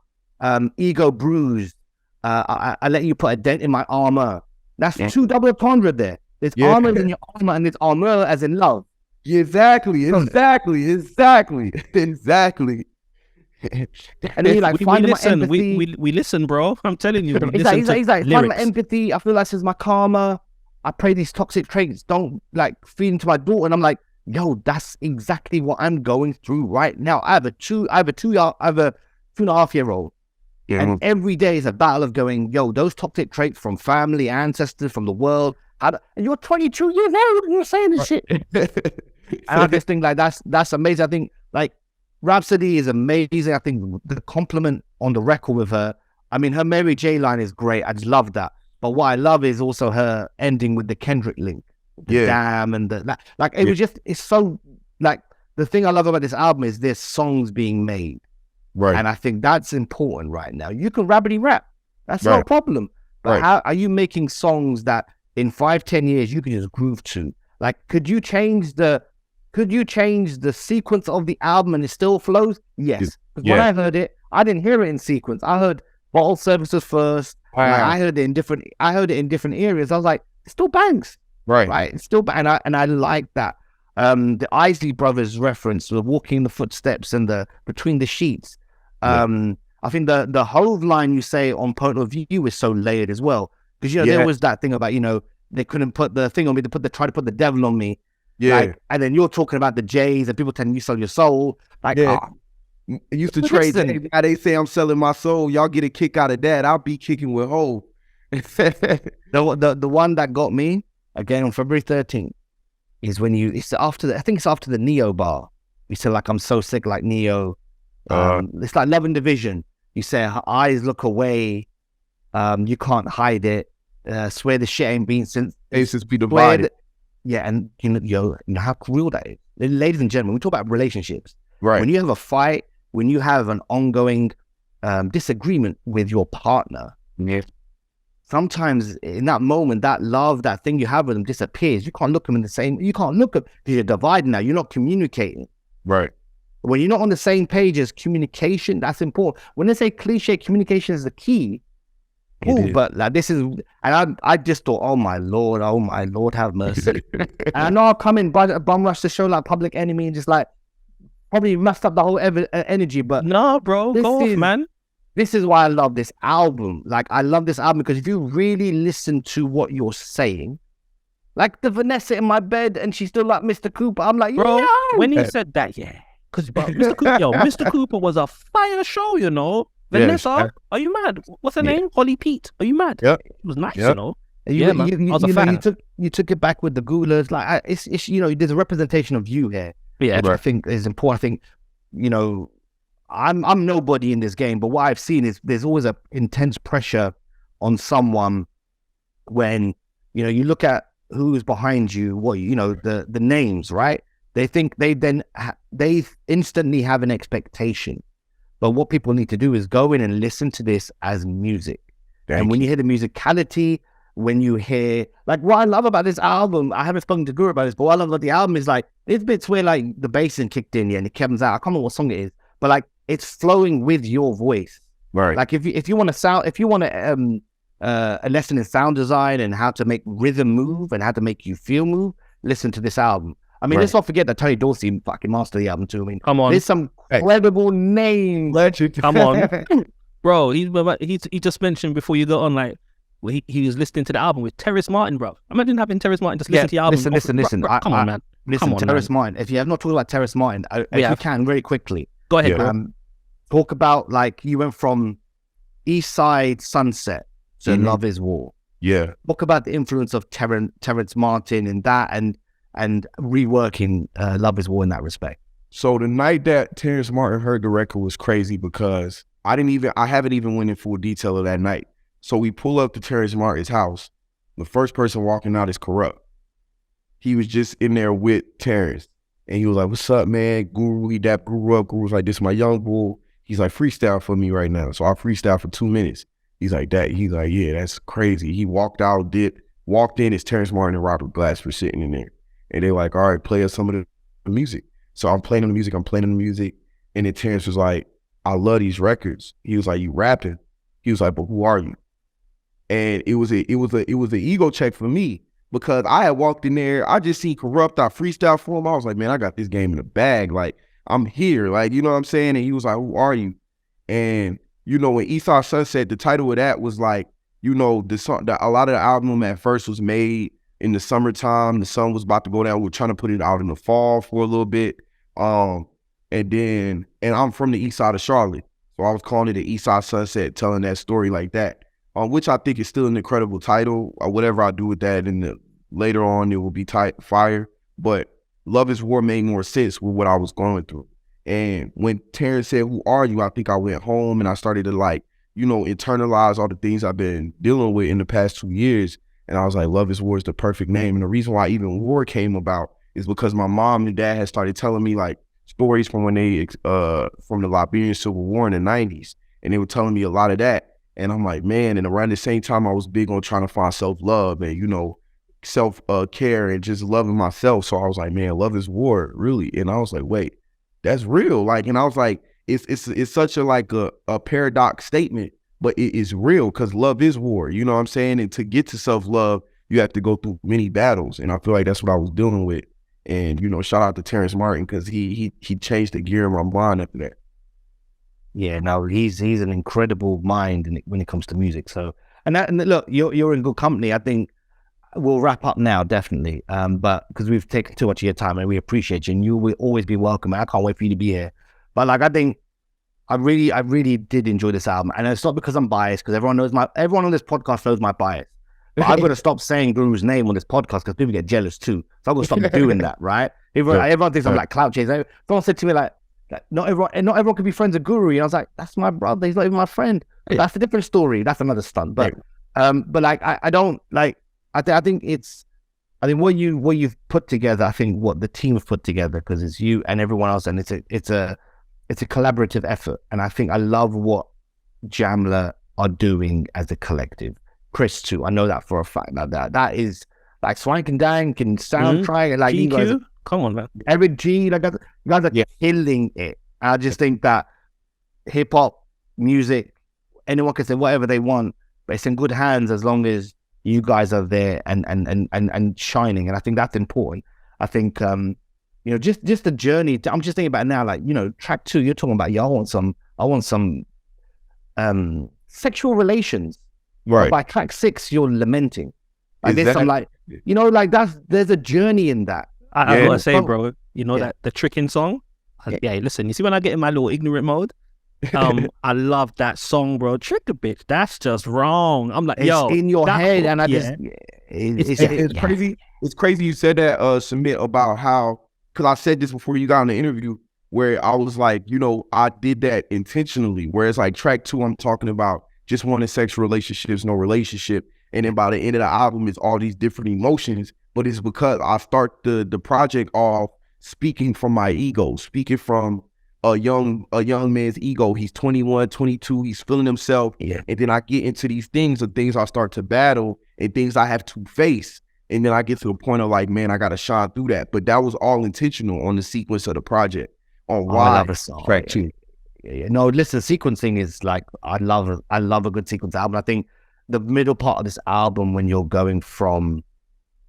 ego bruised, I let you put a dent in my armor. That's two double entendre there. There's armor in your armor, and there's armor as in love. Exactly. And then you're like, we listen, bro. I'm telling you. He's like, find my empathy. I feel like this is my karma. I pray these toxic traits don't like feed into my daughter. And I'm like, yo, that's exactly what I'm going through right now. I have a 2.5-year-old. Yeah. And every day is a battle of going, yo, those toxic traits from family, ancestors, from the world. And you're 22 years old and you're saying this shit. And I just think like that's amazing. I think like Rhapsody is amazing. I think the compliment on the record with her, I mean, her Mary J line is great. I just love that. But what I love is also her ending with the Kendrick link, the damn and it's so like the thing I love about this album is there's songs being made. Right. And I think that's important right now. You can rabbity rap. That's no problem. But how are you making songs that in 5-10 years you can just groove to? Like, could you change the sequence of the album and it still flows? Yes. Because when I heard it, I didn't hear it in sequence. I heard Bottle Services first. I heard it in different areas. I was like, it still bangs. Right. It's still and I like that. The Isley Brothers reference, the walking the footsteps and the between the sheets. I think the Hove line you say on Point of View is so layered as well. Because there was that thing about, they couldn't put the thing on me, try to put the devil on me. Yeah. Like, and then you're talking about the J's and people telling you sell your soul. Like, used to trade. Listen. Now they say I'm selling my soul. Y'all get a kick out of that. I'll be kicking with hope. The one that got me again on February 13th is when I think it's after the Neo bar. You said like, I'm so sick like Neo. It's like Love and Division. You say her eyes look away. You can't hide it. Swear the shit ain't been since be divided. Yeah, and you know how real that is. Ladies and gentlemen, we talk about relationships. Right. When you have a fight, when you have an ongoing disagreement with your partner, sometimes in that moment, that love, that thing you have with them disappears. You can't look them in the same. You can't look at because you're divided now. You're not communicating. Right. When you're not on the same page as communication, that's important. When they say cliche, communication is the key. Cool, but like this is, and I just thought, oh my lord, have mercy. And I know I'll come in, bum rush the show like Public Enemy and just like probably messed up the whole energy. But no, bro, go off, man. This is why I love this album. Like I love this album because if you really listen to what you're saying, like the Vanessa in my bed and she's still like Mr. Cooper. I'm like, bro, yeah. When he said that, yeah. Because Mr. Cooper was a fire show, you know. Vanessa, are you mad? What's her name? Holly Pete. Are you mad? Yep. It was nice, you know. Man. I was a fan. You took it back with the Gulas. Like it's you know, there's a representation of you here. Yeah, which I think is important. I think, you know, I'm nobody in this game, but what I've seen is there's always a intense pressure on someone when, you know, you look at who's behind you, the names, right? They think they instantly have an expectation. But what people need to do is go in and listen to this as music. And when you hear the musicality, when you hear, like, what I love about this album, I haven't spoken to Guru about this, but what I love about the album is like, there's bits where like the bass in kicked in, and it comes out. I can't remember what song it is, but like it's flowing with your voice. Right. Like if you want a lesson in sound design and how to make rhythm move and how to make you feel move, listen to this album. I mean, let's not forget that Tony Dorsey fucking mastered the album too. I mean, come on, there's some credible names. Legend. Come on, bro. He just mentioned before you got on, like, he was listening to the album with Terrace Martin, bro. Imagine having Terrace Martin just listen to the album. Listen. Come on, man. Listen, Terrace Martin. If you have not talked about Terrace Martin, if you can, very quickly. Go ahead, bro. Talk about, like, you went from East Side Sunset to Love Is War. Yeah. Talk about the influence of Terrace Martin in that and reworking Love Is War in that respect. So the night that Terrace Martin heard the record was crazy because I haven't even went in full detail of that night. So we pull up to Terrace Martin's house. The first person walking out is Corrupt. He was just in there with Terrace. And he was like, what's up, man? Guru, he dapped Guru up. Guru's like, this is my young bull. He's like, freestyle for me right now. So I freestyle for 2 minutes. He's like, yeah, that's crazy. He walked in, it's Terrace Martin and Robert Glasper sitting in there. And they're like, all right, play us some of the music. So I'm playing the music. And then Terrence was like, I love these records. He was like, you rapping? He was like, but who are you? And it was an ego check for me because I had walked in there. I just seen Corrupt. I freestyle for him. I was like, man, I got this game in the bag. Like, I'm here. Like, you know what I'm saying? And he was like, who are you? And, you know, when Eastside Sunset, the title of that was like, you know, the song, a lot of the album at first was made in the summertime. The sun was about to go down. We were trying to put it out in the fall for a little bit. And I'm from the east side of Charlotte. So I was calling it the Eastside Sunset, telling that story like that, which I think is still an incredible title. Whatever I do with that later on, it will be fire. But Love Is War made more sense with what I was going through. And when Terrence said, who are you? I think I went home and I started to, like, you know, internalize all the things I've been dealing with in the past 2 years. And I was like, Love Is War is the perfect name. And the reason why even War came about is because my mom and dad had started telling me, like, stories from when they, from the Liberian Civil War in the 90s. And they were telling me a lot of that. And I'm like, man, and around the same time, I was big on trying to find self-love and, you know, self-care and just loving myself. So I was like, man, Love Is War, really? And I was like, wait, that's real. Like, and I was like, it's such a, like, a paradox statement, but it is real because love is war. You know what I'm saying? And to get to self-love, you have to go through many battles. And I feel like that's what I was dealing with. And, you know, shout out to Terrace Martin because he changed the gear in my mind after that. Yeah, no, he's an incredible mind when it comes to music. So, and look, you're in good company. I think we'll wrap up now, definitely. But because we've taken too much of your time and we appreciate you, and you will always be welcome. I can't wait for you to be here. But like, I think I really did enjoy this album, and it's not because I'm biased, because everyone on this podcast knows my bias. But I've got to stop saying Guru's name on this podcast because people get jealous too. So I've got to stop doing that, right? Everyone thinks I'm like clout chasing. Someone said to me like not everyone can be friends with Guru. And I was like, that's my brother. He's not even my friend. That's a different story. That's another stunt. But like I don't like. I think what you've put together. I think what the team have put together, because it's you and everyone else, and it's a collaborative effort. And I think I love what Jamla are doing as a collective. Chris too. I know that for a fact. That is like Swank and Dank and Soundtrack. Like GQ? you guys, Come on, man. Eric G. Like you guys are killing it. And I just think that hip hop music, anyone can say whatever they want, but it's in good hands as long as you guys are there and shining. And I think that's important. I think just the journey. I'm just thinking about it now. Like track 2, you're talking about. I want some sexual relations. Right. But by track 6, you're lamenting. Like there's some like there's a journey in that. I gotta say, bro, that the tricking song. Yeah, listen. You see, when I get in my little ignorant mode, I love that song, bro. Trick a bitch. That's just wrong. I'm like, it's in your head, and I just it's crazy. It's crazy you said that, Sumit, about how, because I said this before you got on the interview, where I was like, I did that intentionally. Whereas like track 2, I'm talking about just wanting sexual relationships, no relationship. And then by the end of the album, it's all these different emotions. But it's because I start the project off speaking from my ego, speaking from a young man's ego. He's 21, 22, he's feeling himself. Yeah. And then I get into these things I start to battle and things I have to face. And then I get to the point of like, man, I got to shine through that. But that was all intentional on the sequence of the project. On why I love a song. Track 2. Yeah. No, listen, sequencing is like, I love a good sequence album. I think the middle part of this album, when you're going from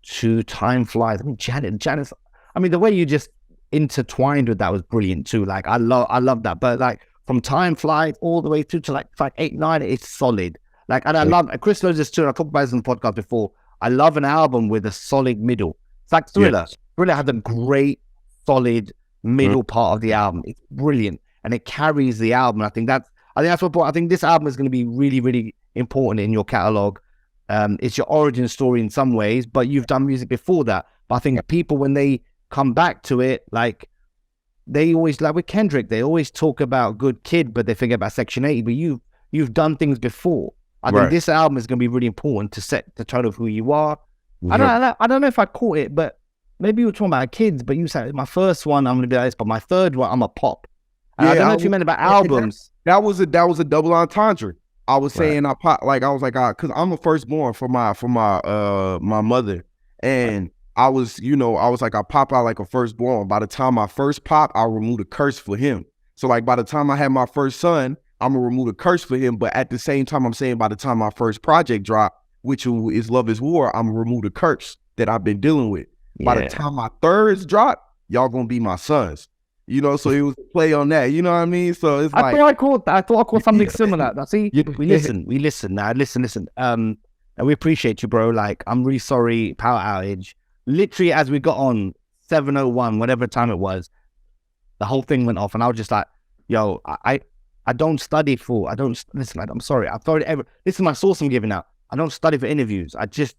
to Time Flies, I mean, Janet, I mean, the way you just intertwined with that was brilliant too. Like, I love that. But like from Time Flies all the way through to like 8, 9, it's solid. Like, and I love, Chris knows this too, and I talked about this on the podcast before. I love an album with a solid middle. It's like Thriller. Yes. Thriller had a great, solid middle part of the album. It's brilliant. And it carries the album. I think that's what I think this album is going to be really, really important in your catalog. It's your origin story in some ways, but you've done music before that. But I think people, when they come back to it, like they always, like with Kendrick, they always talk about Good Kid, but they forget about Section 80. But you've done things before. I think this album is going to be really important to set the tone of who you are. I don't know if I caught it, but maybe you were talking about kids, but you said my first one, I'm going to be like this, but my third one, I'm a pop. And I don't know if you meant about albums. That was a double entendre. I was saying I pop, like I was like, because I'm a firstborn for my mother, and I was like, I pop out like a firstborn. By the time I first pop, I'll remove the curse for him. So like by the time I have my first son, I'm gonna remove the curse for him. But at the same time, I'm saying by the time my first project drop, which is Love Is War, I'm gonna remove the curse that I've been dealing with. Yeah. By the time my thirds drop, y'all gonna be my sons. So it was a play on that. You know what I mean? So it's like, I thought I caught something similar. See, we listen now. Listen. And we appreciate you, bro. Like, I'm really sorry, power outage. Literally, as we got on 7:01, whatever time it was, the whole thing went off, and I was just like, yo, I don't study for. I'm sorry. This is my source I'm giving out. I don't study for interviews. I just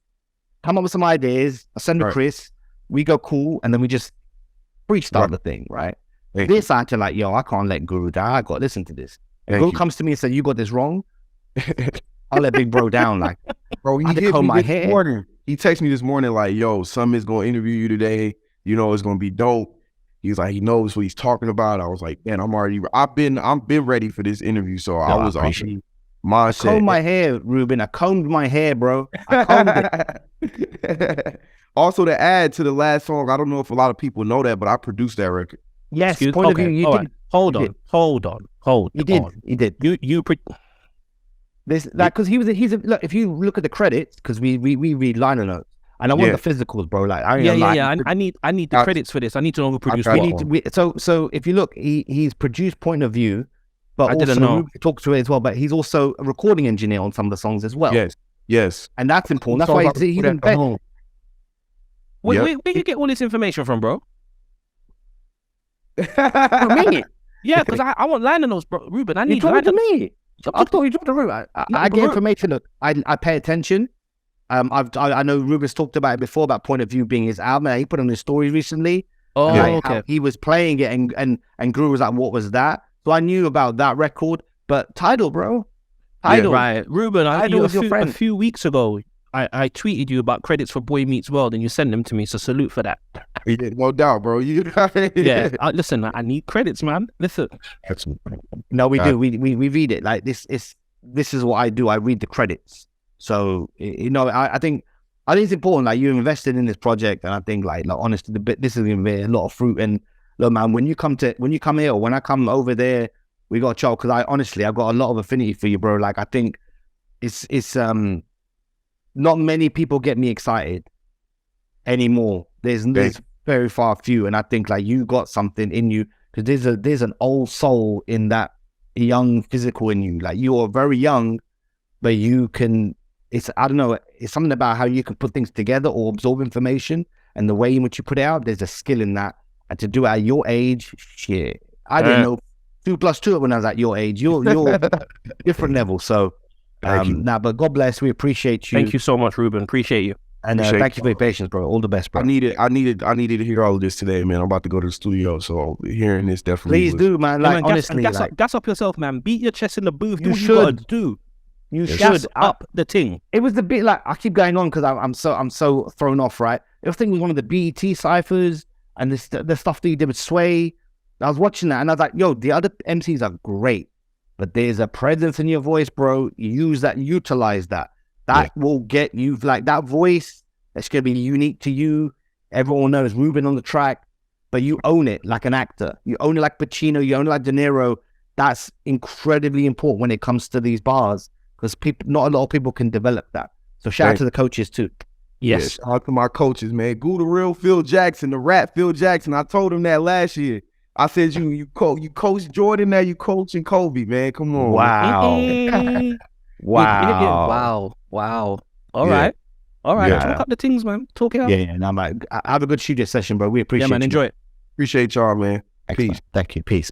come up with some ideas. I send to Chris. We go cool, and then we just freestyle the thing, right? This I had to like, yo, I can't let Guru die. I got to listen to this. And Guru comes to me and says, you got this wrong. I'll let big bro down. Like, bro, he hit me this morning. He texted me this morning like, yo, Sumit's going to interview you today. It's going to be dope. He's like, he knows what he's talking about. I was like, man, I've been ready for this interview. So I was already mindset. I combed my hair, Reuben. I combed my hair, bro. I combed it. Also, to add to the last song, I don't know if a lot of people know that, but I produced that record. Yes, point of view, you did. Hold on. He did. This like, because he's a look. If you look at the credits, because we read liner notes, and I want the physicals, bro. Like, I need the credits for this. I need to know who produced what. So if you look, he's produced Point of View, but I also talked to it as well. But he's also a recording engineer on some of the songs as well. Yes, and that's important. That's why he's in bed. Where you get all this information from, bro? For me, Yeah, because I want line on those, bro. Reuben, I You need talking line to on. me? I thought you talked to Ruben. I get information. Look, I pay attention. I know Ruben's talked about it before about Point of View being his album. He put on his stories recently. Oh, like okay. how he was playing it and Guru was like, what was that? So I knew about that record. But Tidal, bro. Tidal. Yeah, right. Reuben, Tidal was your friend. A few weeks ago, I tweeted you about credits for Boy Meets World and you sent them to me, so salute for that. Yeah, no doubt, bro. You Yeah, listen, I need credits, man. Listen. No, we do. We read it. Like this is what I do. I read the credits. So I think it's important. Like, you invested in this project, and I think like honestly, this is gonna be a lot of fruit. And look, man, when you come here, or when I come over there, we got a chat, because I've got a lot of affinity for you, bro. Like, I think it's not many people get me excited anymore. There's very far few, and I think like you got something in you, because there's an old soul in that young physical in you. Like, you are very young, but you can. I don't know. It's something about how you can put things together or absorb information, and the way in which you put it out. There's a skill in that, and to do it at your age, shit. I didn't know 2 + 2 when I was at your age. You're different level. So. But God bless. We appreciate you. Thank you so much, Reuben. Appreciate you. And thank you for your patience, bro. All the best, bro. I needed to hear all of this today, man. I'm about to go to the studio, so hearing this definitely. Please do, man. Like, honestly, gas up yourself, man. Beat your chest in the booth. You should do. You gas should up the ting. It was the bit like I keep going on because I'm so thrown off. Right, I think it was one of the BET ciphers and the stuff that you did with Sway. I was watching that and I was like, yo, the other MCs are great. But there's a presence in your voice, bro. Use that, utilize that. That will get you, like, that voice that's going to be unique to you. Everyone knows Reuben on the track, but you own it like an actor. You own it like Pacino, you own it like De Niro. That's incredibly important when it comes to these bars, because not a lot of people can develop that. So shout out to the coaches too. Yes. Shout out to my coaches, man. Goo the real Phil Jackson, the rap Phil Jackson. I told him that last year. I said, you coach Jordan, now you coaching Kobe, man. Come on. Wow. Wow. All right. Talk up the things, man. Talk it out. Yeah. Now, man, have a good studio session, bro. We appreciate it. Yeah, man. Enjoy it. Appreciate y'all, man. Excellent. Peace. Thank you. Peace.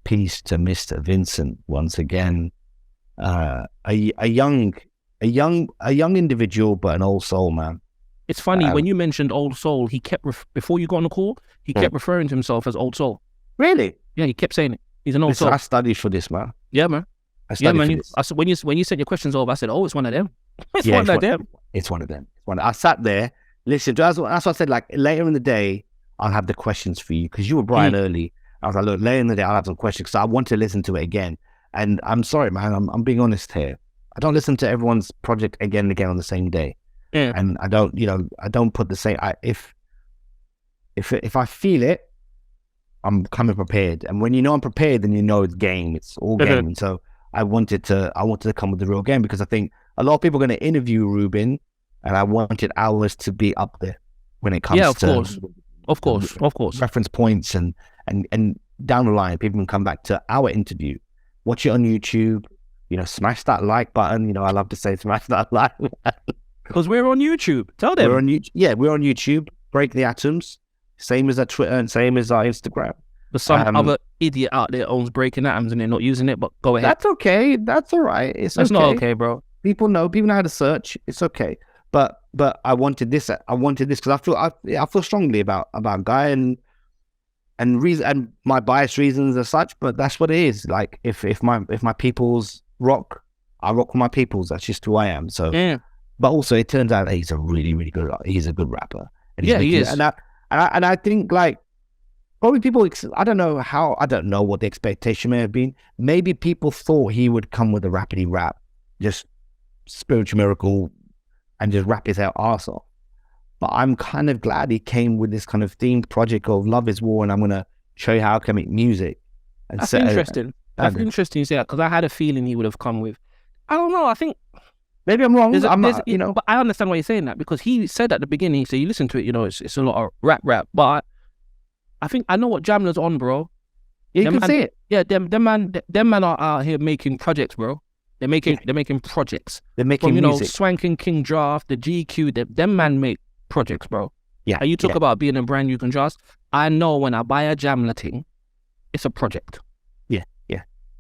Peace to Mr. Vincent once again. A young individual, but an old soul, man. It's funny, when you mentioned Old Soul, he kept, before you got on the call, he kept referring to himself as Old Soul. Really? Yeah, he kept saying it. He's an old soul. I studied for this, man. Yeah, man. I studied for this. I said, when you sent your questions over, I said, oh, it's one of them. It's one of them. I sat there, listened. That's what I said, like, later in the day, I'll have the questions for you, because you were bright early. I was like, look, later in the day, I'll have some questions, because I want to listen to it again. And I'm sorry, man, I'm being honest here. I don't listen to everyone's project again and again on the same day. Yeah. And I don't put the same. If I feel it, I'm coming prepared. And when you know I'm prepared, then you know it's game. It's all game. And so I wanted to come with the real game, because I think a lot of people are going to interview Reuben, and I wanted ours to be up there when it comes to of course reference points and down the line, people can come back to our interview, watch it on YouTube. Smash that like button. I love to say smash that like. Because we're on YouTube. Tell them. We're on YouTube. Break the Atoms. Same as our Twitter and same as our Instagram. But some other idiot out there owns Breaking Atoms and they're not using it, but go ahead. That's okay. That's all right. That's not okay, bro. People know how to search. It's okay. But I wanted this. Because I feel strongly about Guy and my biased reasons as such. But that's what it is. Like, if my peoples rock, I rock with my peoples. That's just who I am. So yeah. But also, it turns out that he's a really, really good. He's a good rapper. And he is. And I think, like, probably people. I don't know what the expectation may have been. Maybe people thought he would come with a rapidy rap, just spiritual miracle, and just rap his arse off. But I'm kind of glad he came with this kind of themed project of Love is War, and I'm gonna show you how I can make music. And that's interesting. That's interesting you say that, because I had a feeling he would have come with. I don't know. I think. Maybe I'm wrong. But I understand why you're saying that, because he said at the beginning, he said, you listen to it, it's a lot of rap. But I think I know what Jamla's on, bro. Yeah, you can see it. Yeah, them man are out here making projects, bro. They're making projects. They're making music. Swank and King Draft, the GQ, them man make projects, bro. Yeah. And you talk about being a brand new contrast. I know when I buy a Jamla thing, it's a project. Yeah.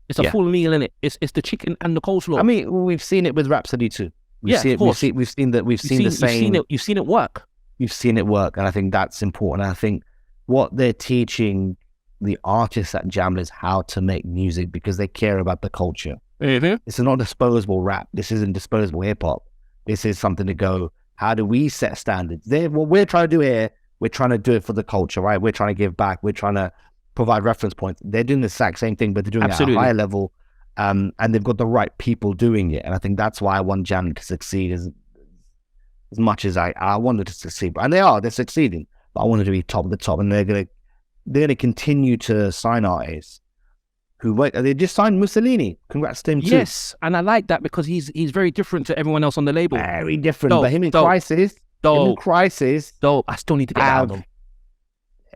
It's a full meal, innit? It's the chicken and the coleslaw. I mean, we've seen it with Rhapsody too. Of course. We've seen the same. You've seen it work. You've seen it work, and I think that's important. I think what they're teaching the artists at Jamla is how to make music because they care about the culture. Mm-hmm. This is not disposable rap. This isn't disposable hip hop. This is something to go, how do we set standards? What we're trying to do here, we're trying to do it for the culture, right? We're trying to give back. We're trying to provide reference points. They're doing the exact same thing, but they're doing it at a higher level. And they've got the right people doing it. And I think that's why I want Jamla to succeed as much as I wanted to succeed. And they're succeeding. But I wanted to be top of the top. And they're gonna continue to sign artists they just signed Mussolini. Congrats to him too. Yes, and I like that because he's very different to everyone else on the label. Very different. But him in Crisis, I still need to get the album.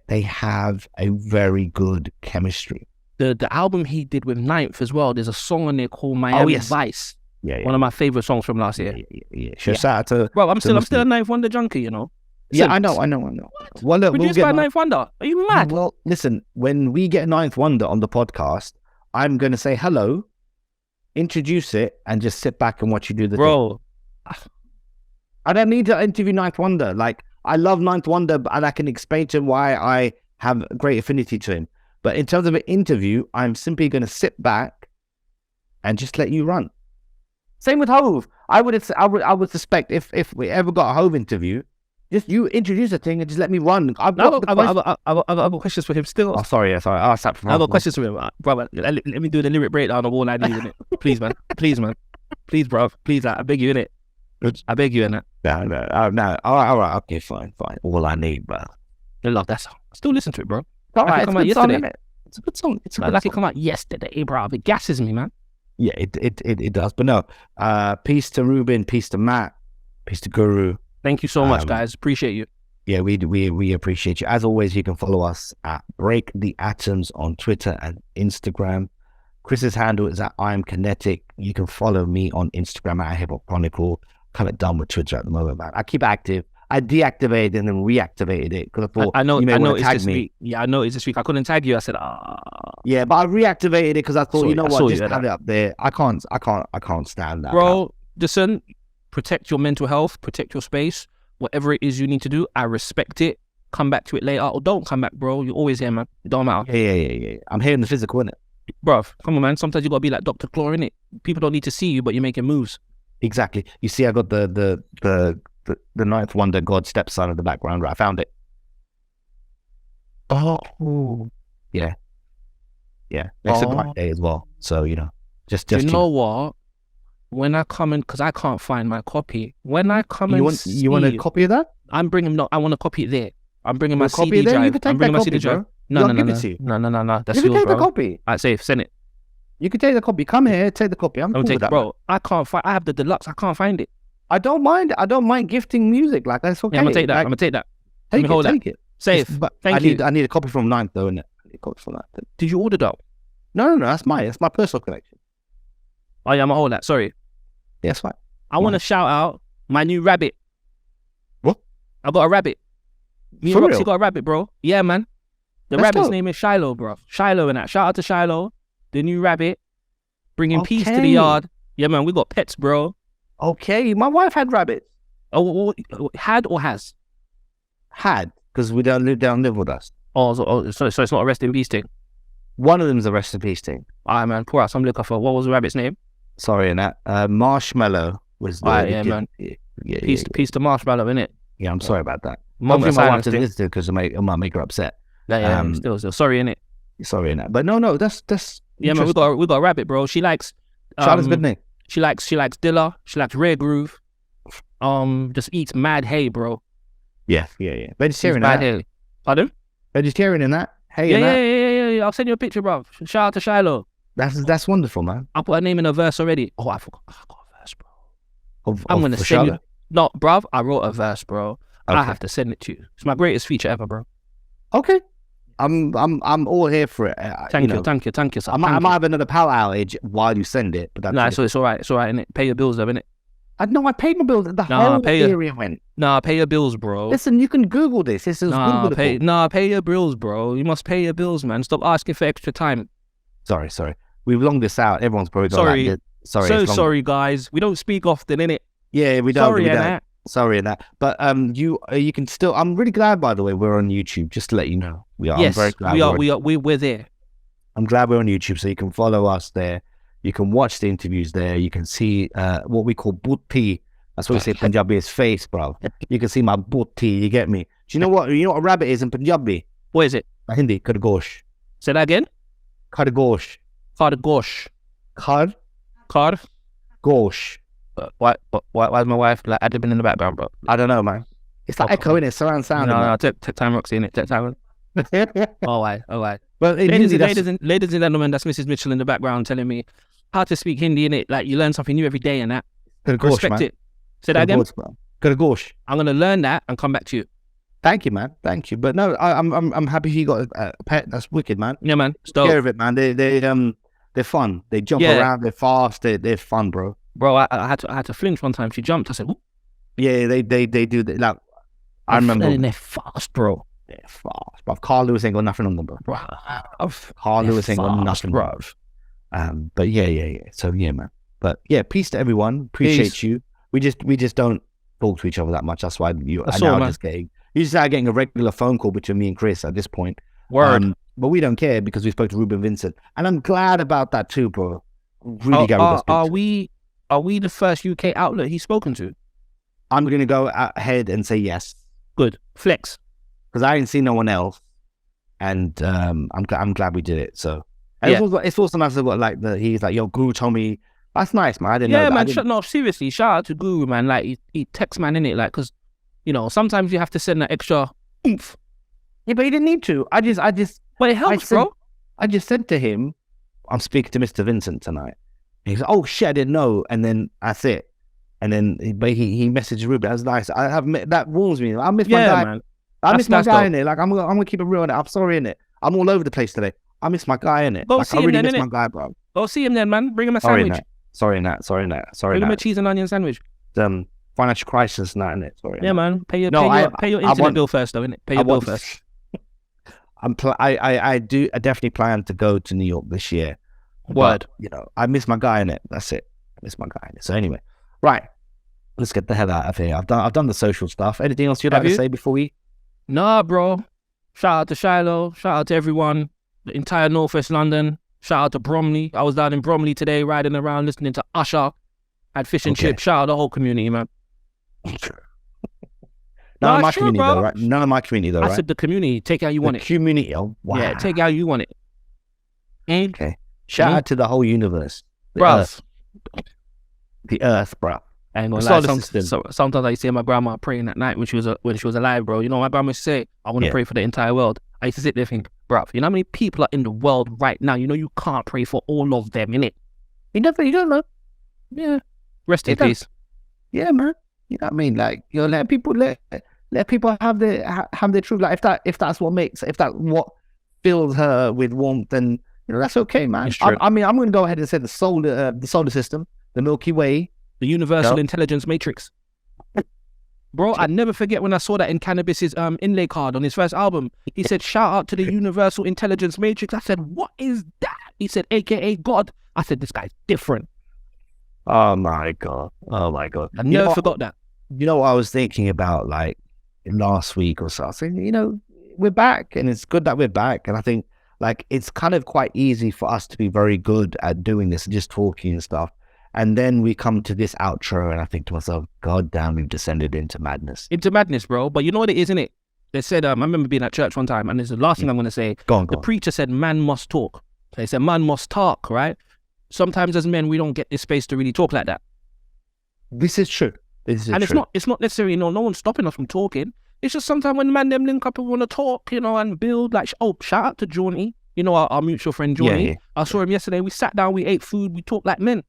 They have a very good chemistry. The album he did with Ninth as well. There's a song on there called Miami Vice. Yeah. One of my favorite songs from last year. Yeah. Shout out to bro. I'm still a Ninth Wonder junkie, you know. Yeah, I know. Well, look, produced by Ninth Wonder. Are you mad? Well, listen, when we get Ninth Wonder on the podcast, I'm going to say hello, introduce it, and just sit back and watch you do the thing. I don't need to interview Ninth Wonder. Like, I love Ninth Wonder, and I can explain to him why I have great affinity to him. But in terms of an interview, I'm simply going to sit back and just let you run. Same with Hove. I would suspect if we ever got a Hove interview, just you introduce a thing and just let me run. I've got questions for him still. Oh, sorry. I've got questions for him, brother. Let me do the lyric breakdown of All I Need in it. Please, man. Please, bro. Please, I beg you in it. I beg you in it. No. All right. Okay, fine. All I Need, bro. I love that song. Still listen to it, bro. All right, it's a good song, isn't it? It's a good song. It come out yesterday, bro. It gasses me, man. Yeah, it does. But no, peace to Reuben, peace to Matt, peace to Guru. Thank you so much, guys. Appreciate you. Yeah, we appreciate you. As always, you can follow us at Break the Atoms on Twitter and Instagram. Chris's handle is at I'm Kinetic. You can follow me on Instagram at Hip Hop Chronicle. Kind of done with Twitter at the moment, man. I keep active. I deactivated and then reactivated it because I thought I know it's tag this me. week. Yeah, I know it's this week. I couldn't tag you. I said, Yeah, but I reactivated it because I thought, just have it up there. I can't stand that. Bro, listen, protect your mental health, protect your space. Whatever it is you need to do, I respect it. Come back to it later or don't come back, bro. You're always here, man. It don't matter. Yeah. I'm here in the physical, innit? Bro, come on, man. Sometimes you gotta be like Dr. Claw, innit? People don't need to see you, but you're making moves. Exactly. You see, I got the Ninth Wonder God stepson in the background. Right, I found it. Oh, yeah. It's a bright day as well. So just you know what? When I come in, because I can't find my copy. When I come you want a copy of that? I want to copy it there. I'm bringing my CD copy drive. There? You can take I'm bringing that my copy, CD drive. Bro. No. That's you can yours, take bro. the copy. Alright, safe. Send it. You can take the copy. Come here, take the copy. I'm cool with that, bro. I can't find. I have the deluxe. I can't find it. I don't mind. I don't mind gifting music. Like that's okay. Yeah, I'm gonna take that. I'm gonna take that. Take it. Safe. But Thank you. I need a copy from Ninth though, innit? I need a copy from that. Did you order that? No. That's mine. That's my personal collection. Oh yeah, I'm gonna hold that. Sorry. Yeah, that's fine. I want to shout out my new rabbit. What? I got a rabbit. Me and Roxy got a rabbit, bro. Yeah, man. The rabbit's name is Shiloh, bro. Shiloh and that. Shout out to Shiloh, the new rabbit, bringing peace to the yard. Yeah, man. We got pets, bro. Okay, my wife had rabbits. Oh, had or has? Had, because we don't live with us. So it's not a rest in peace thing. One of them's a rest in peace thing. Alright, man. Pour out some liquor for what was the rabbit's name? Sorry, and that Marshmallow was the man. Yeah, peace to Marshmallow, innit? Yeah, I'm sorry about that. Moment my wife doesn't listen because it might make her upset. Yeah, still sorry, innit? Sorry, innit? But no, that's yeah, man. We got a rabbit, bro. She likes. Charlotte's good name. She likes Dilla. She likes Rare Groove. Just eats mad hay, bro. Yeah. Vegetarian in that. Hay. Pardon? Vegetarian in that. Hey, yeah. I'll send you a picture, bro. Shout out to Shiloh. That's wonderful, man. I put her name in a verse already. Oh, I forgot. I got a verse, bro. I'm gonna send you. No, bruv. I wrote a verse, bro. Okay. I have to send it to you. It's my greatest feature ever, bro. Okay. I'm all here for it. Thank you. I might have another power outage while you send it, but that's so it's all right. It's all right, innit? Pay your bills, though, innit? I paid my bills. The whole area went. Nah, pay your bills, bro. Listen, you can Google this. This is Googleable. Pay your bills, bro. You must pay your bills, man. Stop asking for extra time. Sorry. We've longed this out. Everyone's probably gone like, sorry, guys. We don't speak often, innit? Yeah, we don't. Sorry in that. But you can still. I'm really glad, by the way, we're on YouTube. Just to let you know, we are. Yes, I'm very glad we're there. I'm glad we're on YouTube, so you can follow us there. You can watch the interviews there. You can see what we call butti. That's what we say in Punjabi is face, bro. You can see my butti. You get me? Do you know what? You know what a rabbit is in Punjabi? What is it? Hindi, khargosh. Say that again. Khargosh. Khargosh. Khargosh. Why is my wife like admin in the background, bro? I don't know, man. It's like echo in it, surround sound. No, take time, Roxy, in it. Take time. All right. Well, ladies and gentlemen, that's Mrs. Mitchell in the background telling me how to speak Hindi in it. Like you learn something new every day and that. Respect man. It. Say that again. Khargosh. I'm gonna learn that and come back to you. Thank you, man. Thank you. But no, I'm happy you got a pet. That's wicked, man. Yeah, man. Take care of it, man. They're fun. They jump around. They're fast. They're fun, bro. Bro, I had to flinch one time. She jumped. I said, "Ooh." Yeah, they do that. Like, I remember. And they're fast, bro. They're fast, bro. Carl Lewis ain't got nothing on them, bro. Carl Lewis ain't got nothing, bro. But yeah. So yeah, man. But yeah, peace to everyone. Appreciate you. We just don't talk to each other that much. That's why you just getting a regular phone call between me and Chris at this point. Word. But we don't care because we spoke to Reuben Vincent, and I'm glad about that too, bro. Really glad. Are we the first UK outlet he's spoken to? I'm gonna go ahead and say yes. Good flex, because I ain't seen no one else, and I'm glad we did it. So it's also nice that he's like, yo, Guru told me. That's nice, man. I didn't know that. Yeah, man. No, seriously, shout out to Guru, man. Like he texts man in it, like, because sometimes you have to send that extra oomph. Yeah, but he didn't need to. I just. But it helps, bro. I just said to him, I'm speaking to Mr. Vincent tonight. And he's like, oh shit, I didn't know. And then that's it. And then he messaged Ruben. That's nice. That warms me. I miss my guy. Man. I miss my guy in it. Like I'm gonna keep it real in it. I'm sorry in it. I'm all over the place today. I miss my guy in it. Go see him then, I really miss my guy, bro. Go see him then, man. Bring him a sandwich. Sorry in that. Bring him a cheese and onion sandwich. Financial crisis and that in it. Sorry. Yeah, man. Pay your internet bill first, though, innit? Pay your bill first. I definitely plan to go to New York this year. Word. But, I miss my guy in it. That's it. I miss my guy in it. So anyway, right. Let's get the hell out of here. I've done the social stuff. Anything else you'd like to say before we? Nah, bro. Shout out to Shiloh. Shout out to everyone. The entire Northwest London. Shout out to Bromley. I was down in Bromley today, riding around, listening to Usher. Had fish and chips. Shout out the whole community, man. None of my community, though, right? None of my community, though, right? I said the community. Take it how you want it. Community. Oh, wow. Yeah, take it how you want it. Okay. Shout out to the whole universe. Bruv. The earth, bro. I ain't gonna lie. Sometimes I used to hear my grandma praying at night when she was alive, bro. You know, my grandma used to say, I want to pray for the entire world. I used to sit there and think, bruv, you know how many people are in the world right now? You know you can't pray for all of them, innit? You don't know. Yeah. Rest in peace. Yeah, man. You know what I mean? Like, let people have their truth. Like, if that's what fills her with warmth, then that's okay, man. I'm going to go ahead and say the solar system, the Milky Way, the Universal Intelligence Matrix. Bro, I never forget when I saw that in Cannabis's inlay card on his first album. He said, shout out to the Universal Intelligence Matrix. I said, what is that? He said, AKA God. I said, this guy's different. Oh my God. I never forgot that. You know what I was thinking about, like, last week or so? I was saying, we're back, and it's good that we're back. And I think, like, it's kind of quite easy for us to be very good at doing this and just talking and stuff. And then we come to this outro, and I think to myself, God damn, we've descended into madness. Into madness, bro. But you know what it is, innit? They said, I remember being at church one time, and it's the last thing I'm going to say. Go on. The preacher said, man must talk. So they said, man must talk, right? Sometimes as men, we don't get this space to really talk like that. This is true. It's not necessarily, no one's stopping us from talking. It's just sometimes when man them link up and want to talk, and build, like, shout out to Johnny, our mutual friend Johnny. Yeah. I saw him yesterday. We sat down, we ate food, we talked like men.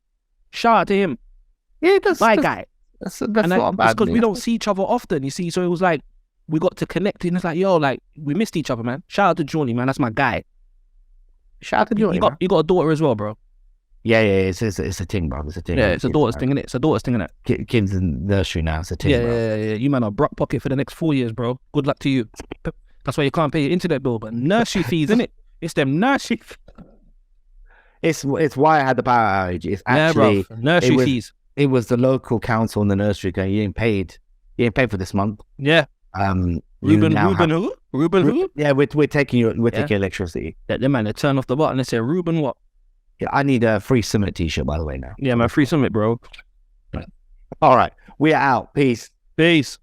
Shout out to him. Yeah, that's my guy. That's not bad. It's because we don't see each other often, you see. So it was like, we got to connect, and it's like, we missed each other, man. Shout out to Johnny, man. That's my guy. Shout out to Johnny. You got a daughter as well, bro. Yeah, it's a thing, bro. It's a thing. Yeah, it's a daughter's thing, innit? It's a daughter's thing, innit? Kids in nursery now. It's a thing, Yeah, bro. yeah. You man are broke pocket for the next 4 years, bro. Good luck to you. That's why you can't pay your internet bill, but nursery fees, innit? It's them nursery fees. It's why I had the power outage. It's actually bro. Nursery fees. It was the local council and the nursery going, you ain't paid for this month. Yeah. Reuben who? Yeah, we're taking your electricity. That man, they turn off the button and say, Reuben what? Yeah, I need a free Sumit t-shirt, by the way, now. Yeah, man, free Sumit, bro. All right, we are out. Peace. Peace.